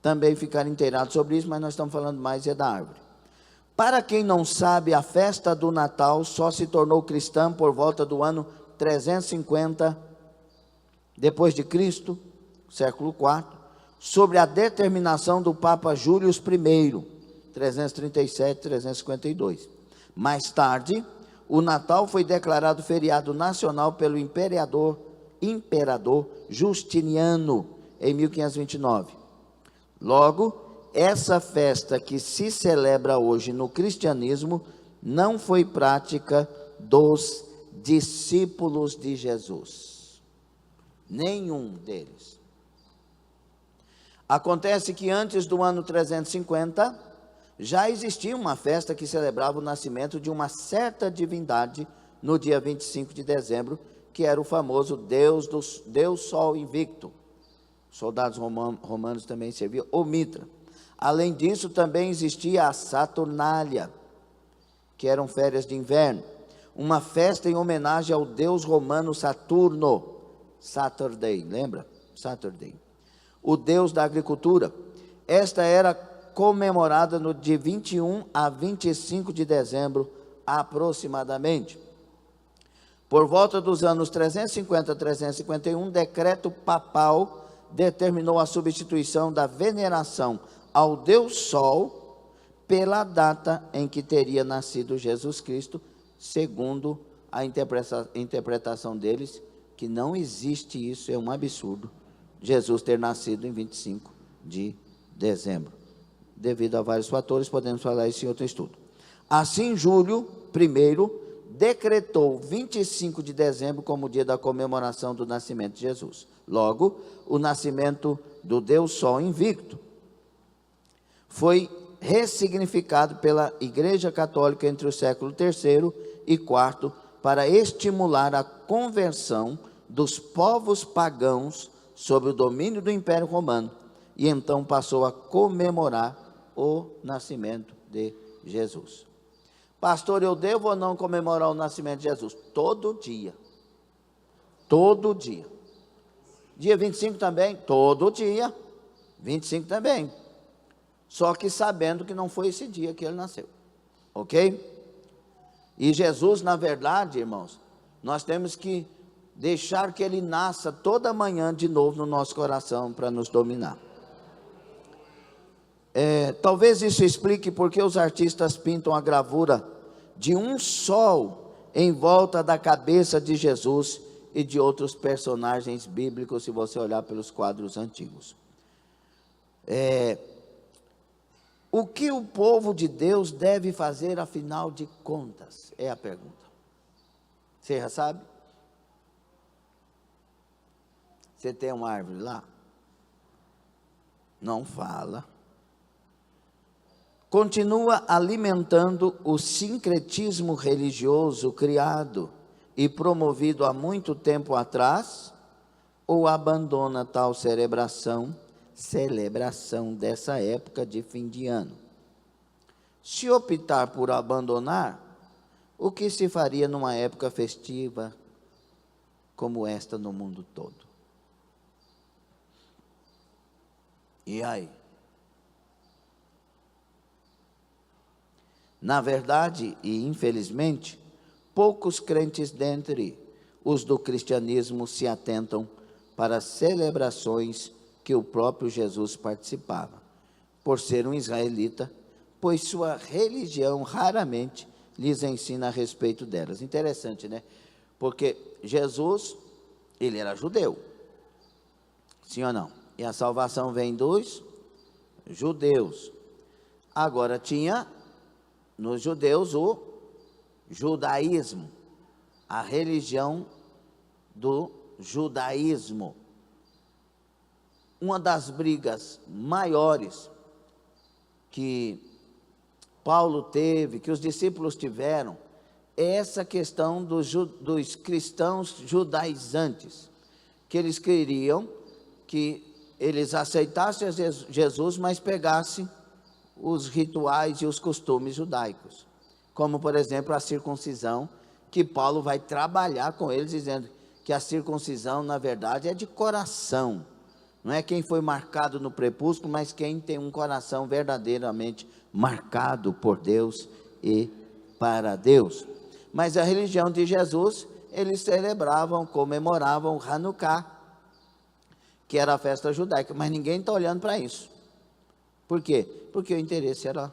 também ficar inteirado sobre isso, mas nós estamos falando mais da árvore. Para quem não sabe, a festa do Natal só se tornou cristã por volta do ano 350 depois de Cristo, século IV, sobre a determinação do Papa Júlio I, 337-352. Mais tarde, o Natal foi declarado feriado nacional pelo imperador Justiniano, em 1529. Logo, essa festa que se celebra hoje no cristianismo não foi prática dos discípulos de Jesus. Nenhum deles. Acontece que antes do ano 350, já existia uma festa que celebrava o nascimento de uma certa divindade no dia 25 de dezembro, que era o famoso Deus Sol Invicto. Soldados romanos também serviam, ou Mitra. Além disso, também existia a Saturnália, que eram férias de inverno, uma festa em homenagem ao deus romano Saturno, Saturday, lembra? Saturday, o deus da agricultura. Esta era comemorada no dia 21 a 25 de dezembro, aproximadamente. Por volta dos anos 350 a 351, decreto papal determinou a substituição da veneração ao Deus Sol pela data em que teria nascido Jesus Cristo, segundo a interpretação deles, que não existe isso, é um absurdo, Jesus ter nascido em 25 de dezembro. Devido a vários fatores, podemos falar isso em outro estudo. Assim, Júlio I decretou 25 de dezembro como dia da comemoração do nascimento de Jesus. Logo, o nascimento do Deus Sol invicto foi ressignificado pela Igreja Católica entre o século III e IV para estimular a conversão dos povos pagãos sob o domínio do Império Romano, e então passou a comemorar o nascimento de Jesus. Pastor, eu devo ou não comemorar o nascimento de Jesus? Todo dia. Todo dia. Dia 25 também? Todo dia. 25 também. Só que sabendo que não foi esse dia que ele nasceu. Ok? E Jesus, na verdade, irmãos, nós temos que deixar que ele nasça toda manhã de novo no nosso coração para nos dominar. Talvez isso explique porque os artistas pintam a gravura de um sol em volta da cabeça de Jesus e de outros personagens bíblicos, se você olhar pelos quadros antigos. O que o povo de Deus deve fazer, afinal de contas? É a pergunta. Você já sabe? Você tem uma árvore lá? Não fala. Continua alimentando o sincretismo religioso criado e promovido há muito tempo atrás, ou abandona tal celebração dessa época de fim de ano? Se optar por abandonar, o que se faria numa época festiva como esta no mundo todo? E aí? Na verdade, e infelizmente, poucos crentes dentre os do cristianismo se atentam para as celebrações que o próprio Jesus participava, por ser um israelita, pois sua religião raramente lhes ensina a respeito delas. Interessante, né? Porque Jesus, ele era judeu, sim ou não? E a salvação vem dos judeus. Agora tinha nos judeus o judaísmo, a religião do judaísmo. Uma das brigas maiores que Paulo teve, que os discípulos tiveram, é essa questão dos cristãos judaizantes, que eles queriam que eles aceitassem Jesus, mas pegassem os rituais e os costumes judaicos, como por exemplo a circuncisão, que Paulo vai trabalhar com eles, dizendo que a circuncisão na verdade é de coração, não é quem foi marcado no prepúcio, mas quem tem um coração verdadeiramente marcado por Deus e para Deus. Mas a religião de Jesus, eles celebravam, comemoravam o Hanukkah, que era a festa judaica, mas ninguém está olhando para isso. Por quê? Porque o interesse era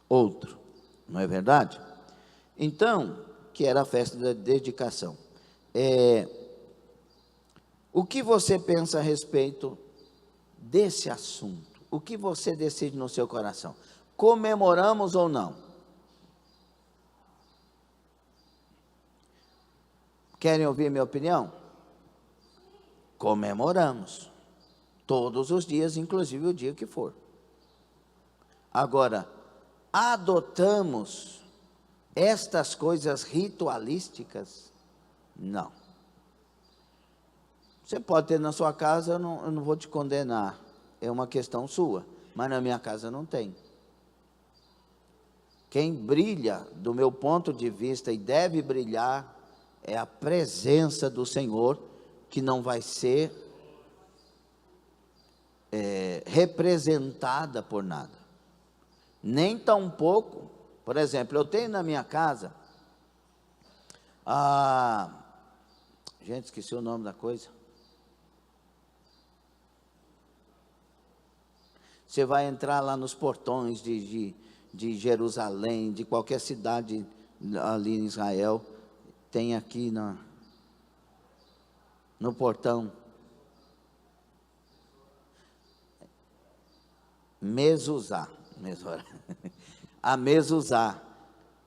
outro, não é verdade? Então, que era a festa da dedicação. O que você pensa a respeito desse assunto? O que você decide no seu coração? Comemoramos ou não? Querem ouvir minha opinião? Comemoramos. Todos os dias, inclusive o dia que for. Agora, adotamos estas coisas ritualísticas? Não. Você pode ter na sua casa, eu não vou te condenar, é uma questão sua, mas na minha casa não tem. Quem brilha, do meu ponto de vista, e deve brilhar, é a presença do Senhor, que não vai ser representada por nada. Nem tampouco, por exemplo, eu tenho na minha casa, gente, esqueci o nome da coisa. Você vai entrar lá nos portões de Jerusalém, de qualquer cidade ali em Israel, tem aqui no portão. Mezuzá. A mezuzá,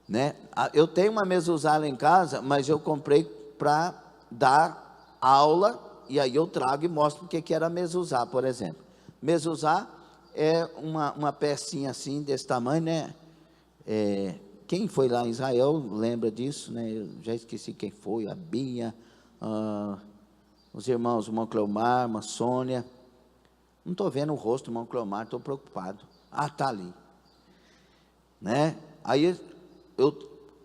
né? Eu tenho uma mezuzá lá em casa, mas eu comprei para dar aula, e aí eu trago e mostro o que era mezuzá, por exemplo. Mezuzá é uma pecinha assim, desse tamanho, né? Quem foi lá em Israel lembra disso, né? Eu já esqueci quem foi, a Bia, os irmãos, o irmão Cleomar, a Sônia. Não estou vendo o rosto do irmão Cleomar, estou preocupado. Está ali, né? Aí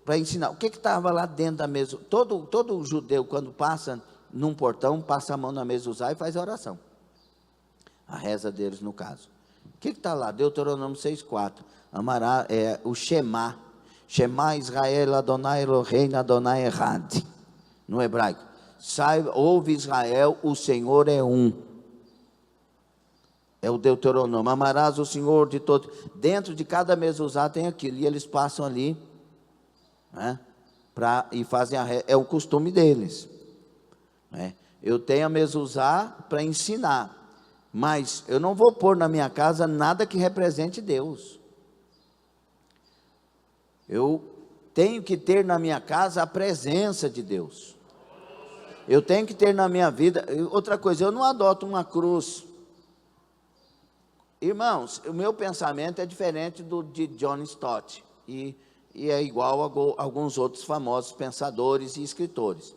para ensinar, o que estava lá dentro da mesa? Todo judeu, quando passa num portão, passa a mão na mezuzá e faz a oração, a reza deles no caso. O que está lá? Deuteronômio 6,4. Amará, o Shema Israel Adonai Eloheinu Adonai Echad, no hebraico. Ouve Israel, o Senhor é um. É o Deuteronômio. Amarás o Senhor de todo. Dentro de cada mezuzá tem aquilo, e eles passam ali, né, e fazem é o costume deles, né? Eu tenho a mezuzá para ensinar, mas eu não vou pôr na minha casa nada que represente Deus. Eu tenho que ter na minha casa a presença de Deus. Eu tenho que ter na minha vida. Outra coisa, eu não adoto uma cruz. Irmãos, o meu pensamento é diferente do de John Stott, e é igual a alguns outros famosos pensadores e escritores.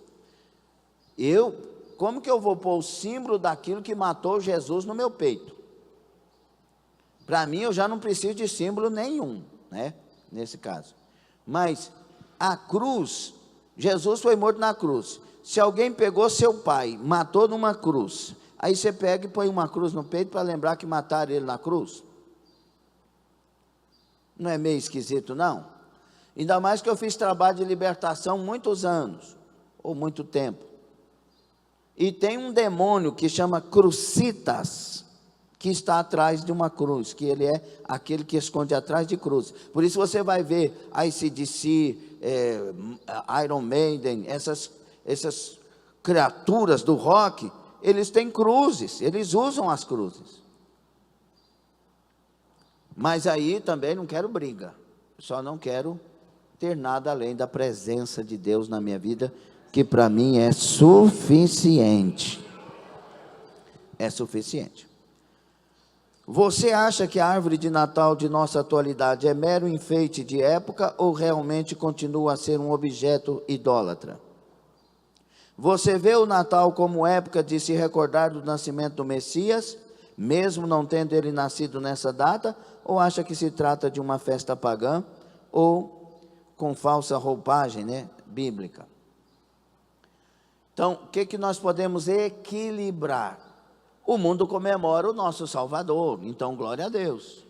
Como que eu vou pôr o símbolo daquilo que matou Jesus no meu peito? Para mim, eu já não preciso de símbolo nenhum, né, nesse caso. Mas a cruz, Jesus foi morto na cruz. Se alguém pegou seu pai, matou numa cruz, aí você pega e põe uma cruz no peito para lembrar que mataram ele na cruz? Não é meio esquisito, não? Ainda mais que eu fiz trabalho de libertação muitos anos, ou muito tempo. E tem um demônio que chama Crucitas, que está atrás de uma cruz, que ele é aquele que esconde atrás de cruz. Por isso você vai ver AC/DC, Iron Maiden, essas criaturas do rock, eles têm cruzes, eles usam as cruzes. Mas aí também não quero briga, só não quero ter nada além da presença de Deus na minha vida, que para mim é suficiente. É suficiente. Você acha que a árvore de Natal de nossa atualidade é mero enfeite de época, ou realmente continua a ser um objeto idólatra? Você vê o Natal como época de se recordar do nascimento do Messias, mesmo não tendo ele nascido nessa data, ou acha que se trata de uma festa pagã, ou com falsa roupagem, né, bíblica? Então, o que nós podemos equilibrar? O mundo comemora o nosso Salvador, então glória a Deus.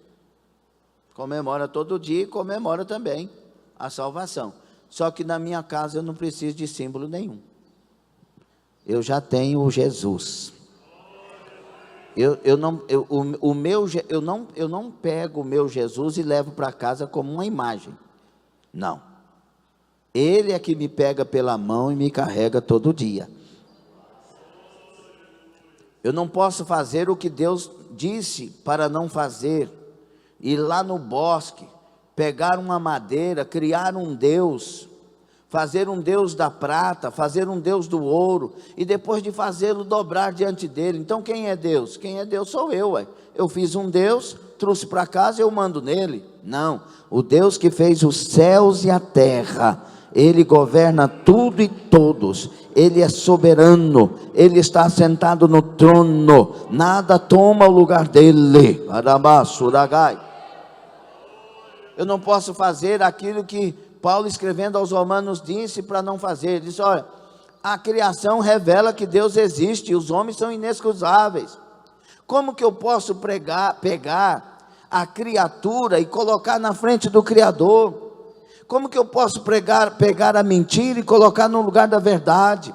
Comemora todo dia e comemora também a salvação. Só que na minha casa eu não preciso de símbolo nenhum. Eu já tenho Jesus. Eu não pego o meu Jesus e levo para casa como uma imagem. Não. Ele é que me pega pela mão e me carrega todo dia. Eu não posso fazer o que Deus disse para não fazer. Ir lá no bosque, pegar uma madeira, criar um Deus, fazer um Deus da prata, fazer um Deus do ouro, e depois de fazê-lo, dobrar diante dele. Então quem é Deus? Quem é Deus sou eu, ué. Eu fiz um Deus, trouxe para casa e eu mando nele. Não, o Deus que fez os céus e a terra, ele governa tudo e todos, ele é soberano, ele está sentado no trono, nada toma o lugar dele. Eu não posso fazer aquilo que Paulo, escrevendo aos Romanos, disse para não fazer. Ele disse: olha, a criação revela que Deus existe, e os homens são inexcusáveis. Como que eu posso pegar a criatura e colocar na frente do Criador? Como que eu posso pegar a mentira e colocar no lugar da verdade?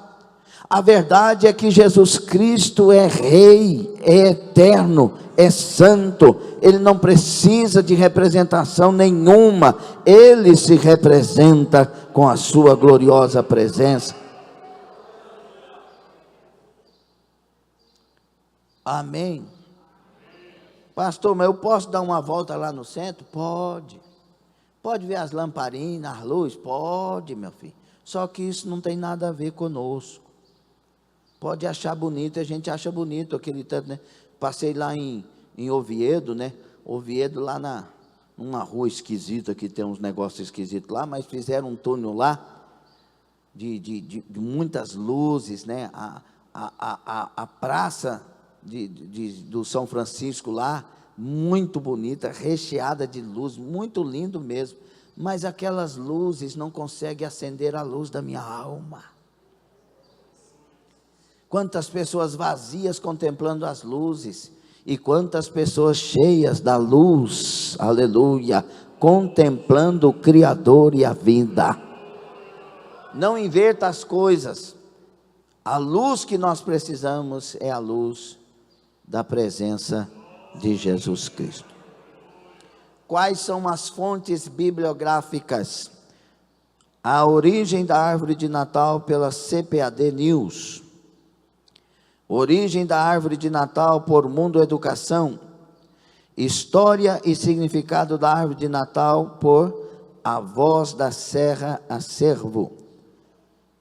A verdade é que Jesus Cristo é Rei, é eterno, é santo. Ele não precisa de representação nenhuma. Ele se representa com a sua gloriosa presença. Amém? Pastor, mas eu posso dar uma volta lá no centro? Pode. Pode ver as lamparinas, as luzes? Pode, meu filho. Só que isso não tem nada a ver conosco. Pode achar bonito, a gente acha bonito aquele tanto, né? Passei lá em Oviedo, né? Oviedo lá numa rua esquisita, que tem uns negócios esquisitos lá, mas fizeram um túnel lá, de muitas luzes, né? A praça do São Francisco lá, muito bonita, recheada de luz, muito lindo mesmo, mas aquelas luzes não conseguem acender a luz da minha alma. Quantas pessoas vazias contemplando as luzes, e quantas pessoas cheias da luz, aleluia, contemplando o Criador e a vida. Não inverta as coisas. A luz que nós precisamos é a luz da presença de Jesus Cristo. Quais são as fontes bibliográficas? A origem da árvore de Natal pela CPAD News. Origem da árvore de Natal por Mundo Educação. História e significado da árvore de Natal por A Voz da Serra Acervo.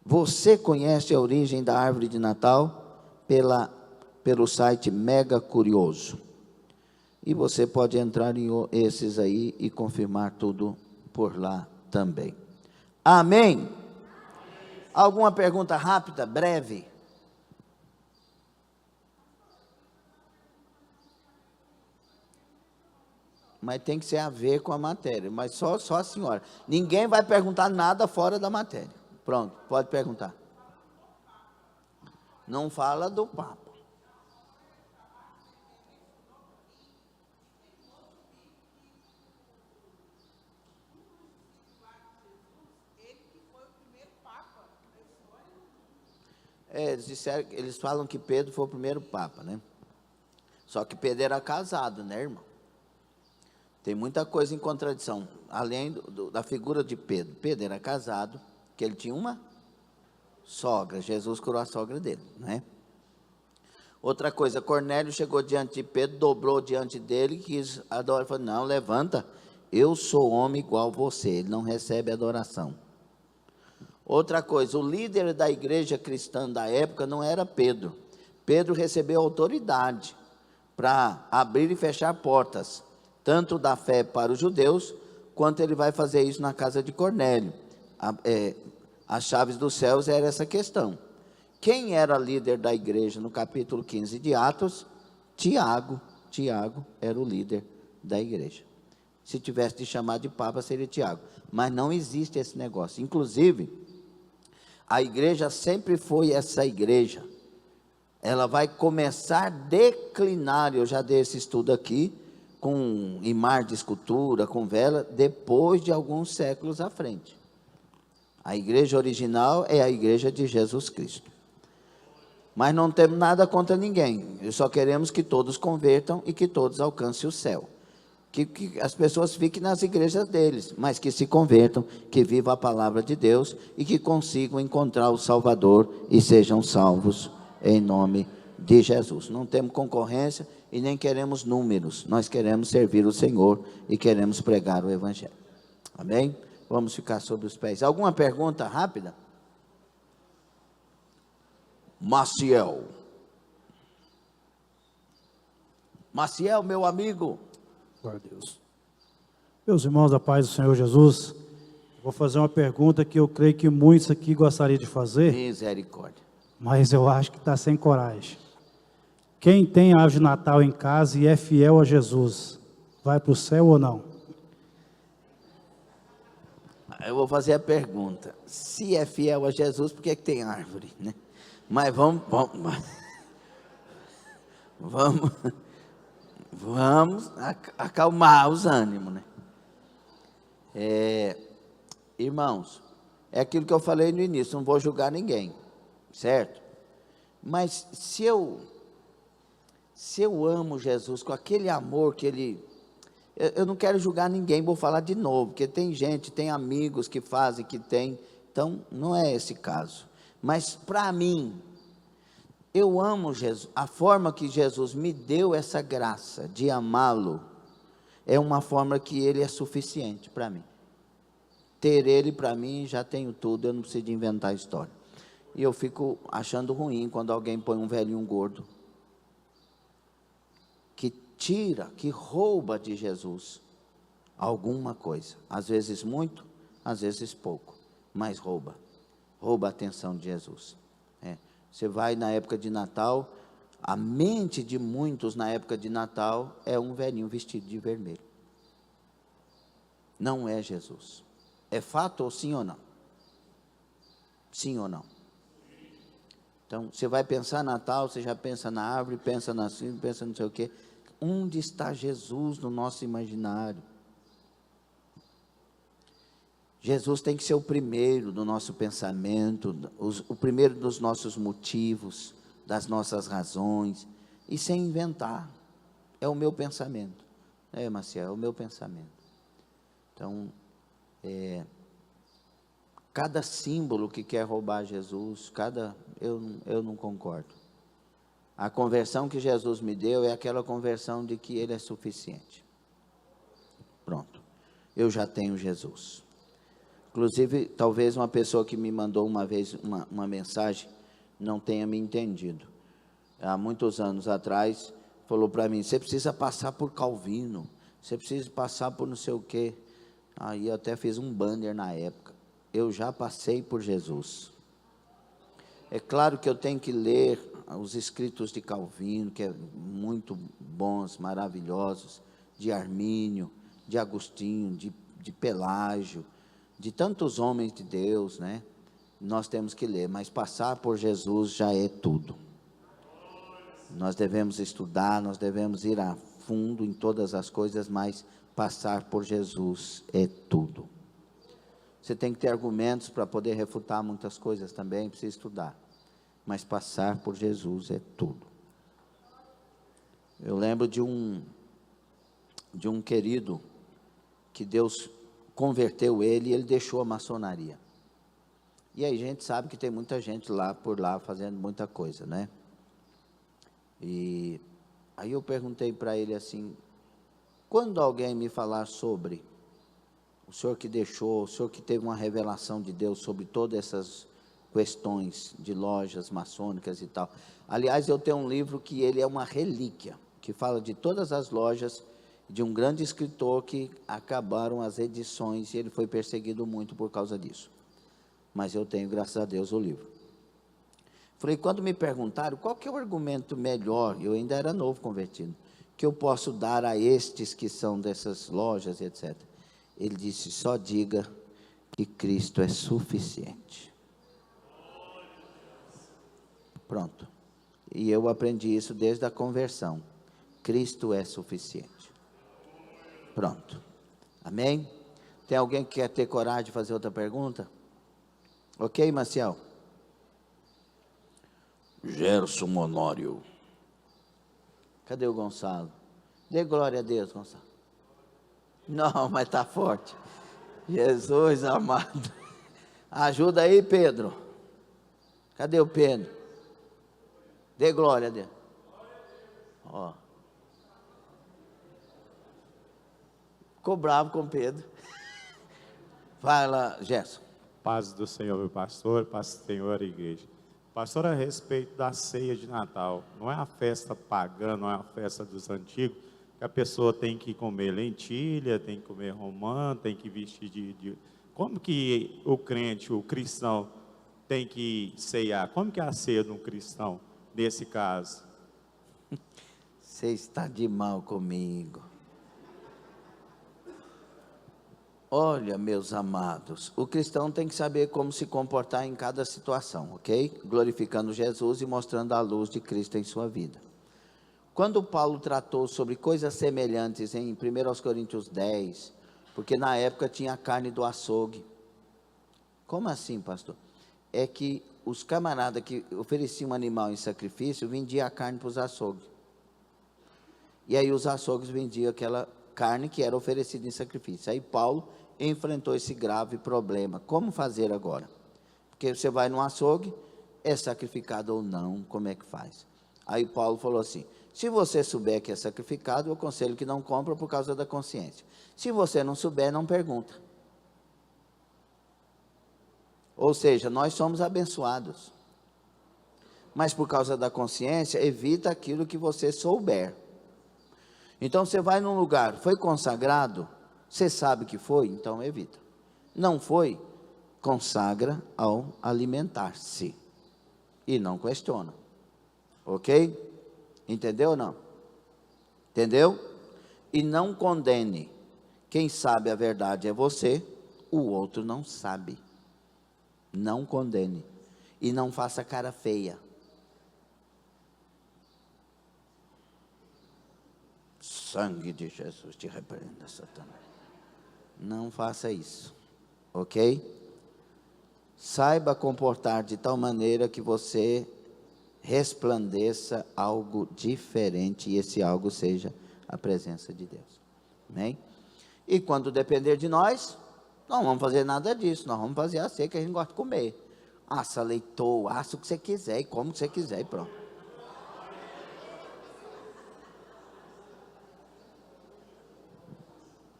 Você conhece a origem da árvore de Natal pelo site Mega Curioso. E você pode entrar em esses aí e confirmar tudo por lá também. Amém? Alguma pergunta rápida, breve? Mas tem que ser a ver com a matéria, mas só a senhora. Ninguém vai perguntar nada fora da matéria. Pronto, pode perguntar. Não fala do Papa. Eles falam que Pedro foi o primeiro Papa, né? Só que Pedro era casado, né, irmão? Tem muita coisa em contradição, além da figura de Pedro. Pedro era casado, que ele tinha uma sogra, Jesus curou a sogra dele, né? Outra coisa, Cornélio chegou diante de Pedro, dobrou diante dele, quis adorar, falou, não, levanta, eu sou homem igual você, ele não recebe adoração. Outra coisa, o líder da igreja cristã da época não era Pedro. Pedro recebeu autoridade para abrir e fechar portas, tanto da fé para os judeus, quanto ele vai fazer isso na casa de Cornélio. As chaves dos céus era essa questão. Quem era líder da igreja no capítulo 15 de Atos? Tiago. Tiago era o líder da igreja. Se tivesse de chamar de Papa, seria Tiago. Mas não existe esse negócio. Inclusive, a igreja sempre foi essa igreja. Ela vai começar a declinar, eu já dei esse estudo aqui, com imar de escultura, com vela, depois de alguns séculos à frente. A igreja original é a igreja de Jesus Cristo. Mas não temos nada contra ninguém, só queremos que todos convertam e que todos alcancem o céu. Que as pessoas fiquem nas igrejas deles, mas que se convertam, que vivam a palavra de Deus e que consigam encontrar o Salvador e sejam salvos em nome de Jesus. Não temos concorrência e nem queremos números, nós queremos servir o Senhor e queremos pregar o Evangelho. Amém? Vamos ficar sobre os pés. Alguma pergunta rápida? Maciel, meu amigo. Glória a Deus. Meus irmãos, da paz do Senhor Jesus, vou fazer uma pergunta que eu creio que muitos aqui gostariam de fazer. Misericórdia. Mas eu acho que está sem coragem. Quem tem árvore de Natal em casa e é fiel a Jesus, vai para o céu ou não? Eu vou fazer a pergunta. Se é fiel a Jesus, por que tem árvore, né? Mas vamos acalmar os ânimos, né? Irmãos, é aquilo que eu falei no início, não vou julgar ninguém, certo? Mas se eu amo Jesus com aquele amor que Ele... Eu não quero julgar ninguém, vou falar de novo, porque tem gente, tem amigos que fazem, que tem, então não é esse caso. Mas para mim, Eu amo Jesus. A forma que Jesus me deu essa graça de amá-lo é uma forma que Ele é suficiente para mim. Ter Ele para mim, já tenho tudo, eu não preciso de inventar história. E eu fico achando ruim quando alguém põe um velhinho gordo, que tira, que rouba de Jesus alguma coisa. Às vezes muito, às vezes pouco, mas rouba a atenção de Jesus. Você vai na época de Natal, a mente de muitos na época de Natal é um velhinho vestido de vermelho. Não é Jesus. É fato ou sim ou não? Sim ou não? Então, você vai pensar Natal, você já pensa na árvore, pensa na cinza, pensa não sei o quê. Onde está Jesus no nosso imaginário? Jesus tem que ser o primeiro do nosso pensamento, o primeiro dos nossos motivos, das nossas razões, e sem inventar. É o meu pensamento. Maciel, é o meu pensamento. Então, cada símbolo que quer roubar Jesus, eu não concordo. A conversão que Jesus me deu é aquela conversão de que Ele é suficiente. Pronto, eu já tenho Jesus. Inclusive, talvez uma pessoa que me mandou uma vez uma mensagem não tenha me entendido. Há muitos anos atrás, falou para mim, você precisa passar por Calvino, você precisa passar por não sei o quê. Aí eu até fiz um banner na época. Eu já passei por Jesus. É claro que eu tenho que ler os escritos de Calvino, que é muito bons, maravilhosos, de Armínio, de Agostinho, de Pelágio, de tantos homens de Deus, né? Nós temos que ler, mas passar por Jesus já é tudo. Nós devemos estudar, nós devemos ir a fundo em todas as coisas, mas passar por Jesus é tudo. Você tem que ter argumentos para poder refutar muitas coisas também, precisa estudar, mas passar por Jesus é tudo. Eu lembro de um querido que Deus converteu ele e ele deixou a maçonaria. E aí a gente sabe que tem muita gente por lá fazendo muita coisa, né? E aí eu perguntei para ele assim, quando alguém me falar sobre o senhor que deixou, o senhor que teve uma revelação de Deus sobre todas essas questões de lojas maçônicas e tal. Aliás, eu tenho um livro que ele é uma relíquia, que fala de todas as lojas de um grande escritor que acabaram as edições e ele foi perseguido muito por causa disso. Mas eu tenho, graças a Deus, o livro. Falei, quando me perguntaram qual que é o argumento melhor, eu ainda era novo convertido, que eu posso dar a estes que são dessas lojas, etc. Ele disse, só diga que Cristo é suficiente. Pronto. E eu aprendi isso desde a conversão. Cristo é suficiente. Pronto. Amém? Tem alguém que quer ter coragem de fazer outra pergunta? Ok, Maciel? Gerson Monório. Cadê o Gonçalo? Dê glória a Deus, Gonçalo. Não, mas está forte. Jesus amado. Ajuda aí, Pedro. Cadê o Pedro? Dê glória a Deus. Ó. Ficou bravo com Pedro. Fala, Gerson. Paz do Senhor, meu pastor, paz do Senhor, igreja. Pastor, a respeito da ceia de Natal, não é uma festa pagã, não é uma festa dos antigos, que a pessoa tem que comer lentilha, tem que comer romã, tem que vestir de... Como que o crente, o cristão, tem que ceiar? Como que é a ceia de um cristão, nesse caso? Você está de mal comigo. Olha, meus amados, o cristão tem que saber como se comportar em cada situação, ok? Glorificando Jesus e mostrando a luz de Cristo em sua vida. Quando Paulo tratou sobre coisas semelhantes em 1 Coríntios 10, porque na época tinha a carne do açougue. Como assim, pastor? É que os camaradas que ofereciam um animal em sacrifício, vendiam a carne para os açougues. E aí os açougues vendiam aquela carne que era oferecida em sacrifício. Aí Paulo enfrentou esse grave problema. Como fazer agora? Porque você vai no açougue, é sacrificado ou não, como é que faz? Aí Paulo falou assim: se você souber que é sacrificado, eu aconselho que não compra por causa da consciência. Se você não souber, não pergunta. Ou seja, nós somos abençoados. Mas por causa da consciência, evita aquilo que você souber. Então você vai num lugar, foi consagrado, você sabe que foi, então evita. Não foi, consagra ao alimentar-se. E não questiona. Ok? Entendeu ou não? Entendeu? E não condene. Quem sabe a verdade é você, o outro não sabe. Não condene. E não faça cara feia. Sangue de Jesus te repreenda, Satanás. Não faça isso. Ok? Saiba comportar de tal maneira que você resplandeça algo diferente, e esse algo seja a presença de Deus. Amém? E quando depender de nós, não vamos fazer nada disso, nós vamos fazer a ceia que a gente gosta de comer. Assa leitoa, assa o que você quiser, e come o que você quiser, e pronto.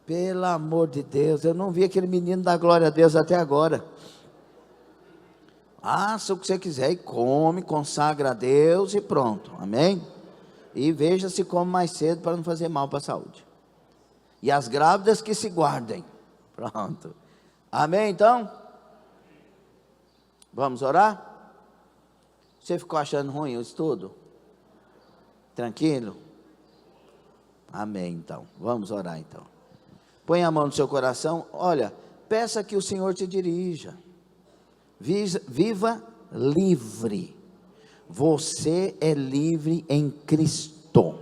Pelo amor de Deus, eu não vi aquele menino dar glória a Deus até agora. Assa o que você quiser e come, consagra a Deus e pronto, amém? E veja se come mais cedo para não fazer mal para a saúde. E as grávidas que se guardem, pronto, amém então? Vamos orar? Você ficou achando ruim o estudo? Tranquilo? Amém então, vamos orar então. Põe a mão no seu coração, olha, peça que o Senhor te dirija. Viva livre. Você é livre em Cristo.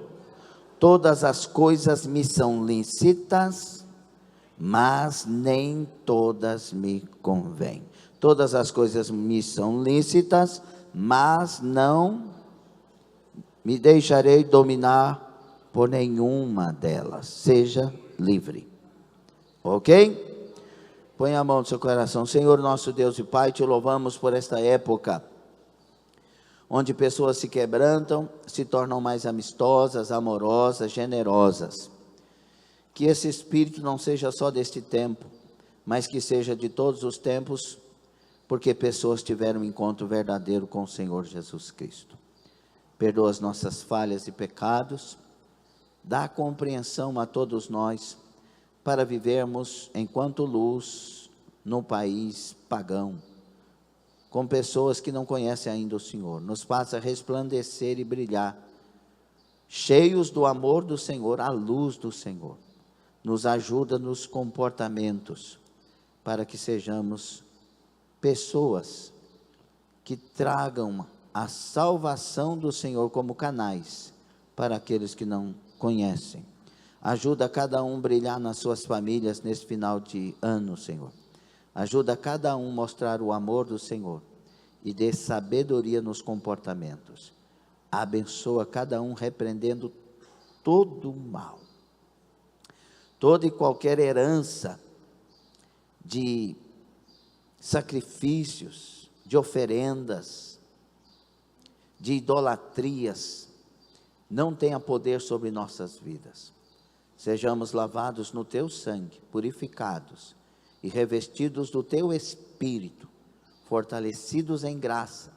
Todas as coisas me são lícitas, mas nem todas me convêm. Todas as coisas me são lícitas, mas não me deixarei dominar por nenhuma delas. Seja livre. Ok? Põe a mão no seu coração. Senhor nosso Deus e Pai, te louvamos por esta época, onde pessoas se quebrantam, se tornam mais amistosas, amorosas, generosas. Que esse espírito não seja só deste tempo, mas que seja de todos os tempos, porque pessoas tiveram um encontro verdadeiro com o Senhor Jesus Cristo. Perdoa as nossas falhas e pecados, dá compreensão a todos nós, para vivermos enquanto luz no país pagão, com pessoas que não conhecem ainda o Senhor. Nos faça resplandecer e brilhar, cheios do amor do Senhor, a luz do Senhor. Nos ajuda nos comportamentos, para que sejamos pessoas que tragam a salvação do Senhor como canais para aqueles que não conhecem. Ajuda cada um a brilhar nas suas famílias nesse final de ano, Senhor. Ajuda cada um a mostrar o amor do Senhor e dê sabedoria nos comportamentos. Abençoa cada um repreendendo todo o mal. Toda e qualquer herança de sacrifícios, de oferendas, de idolatrias, não tenha poder sobre nossas vidas. Sejamos lavados no teu sangue, purificados e revestidos do teu Espírito, fortalecidos em graça,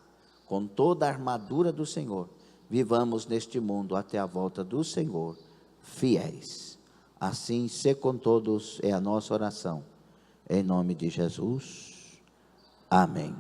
com toda a armadura do Senhor. Vivamos neste mundo até a volta do Senhor, fiéis. Assim, se com todos é a nossa oração. Em nome de Jesus. Amém.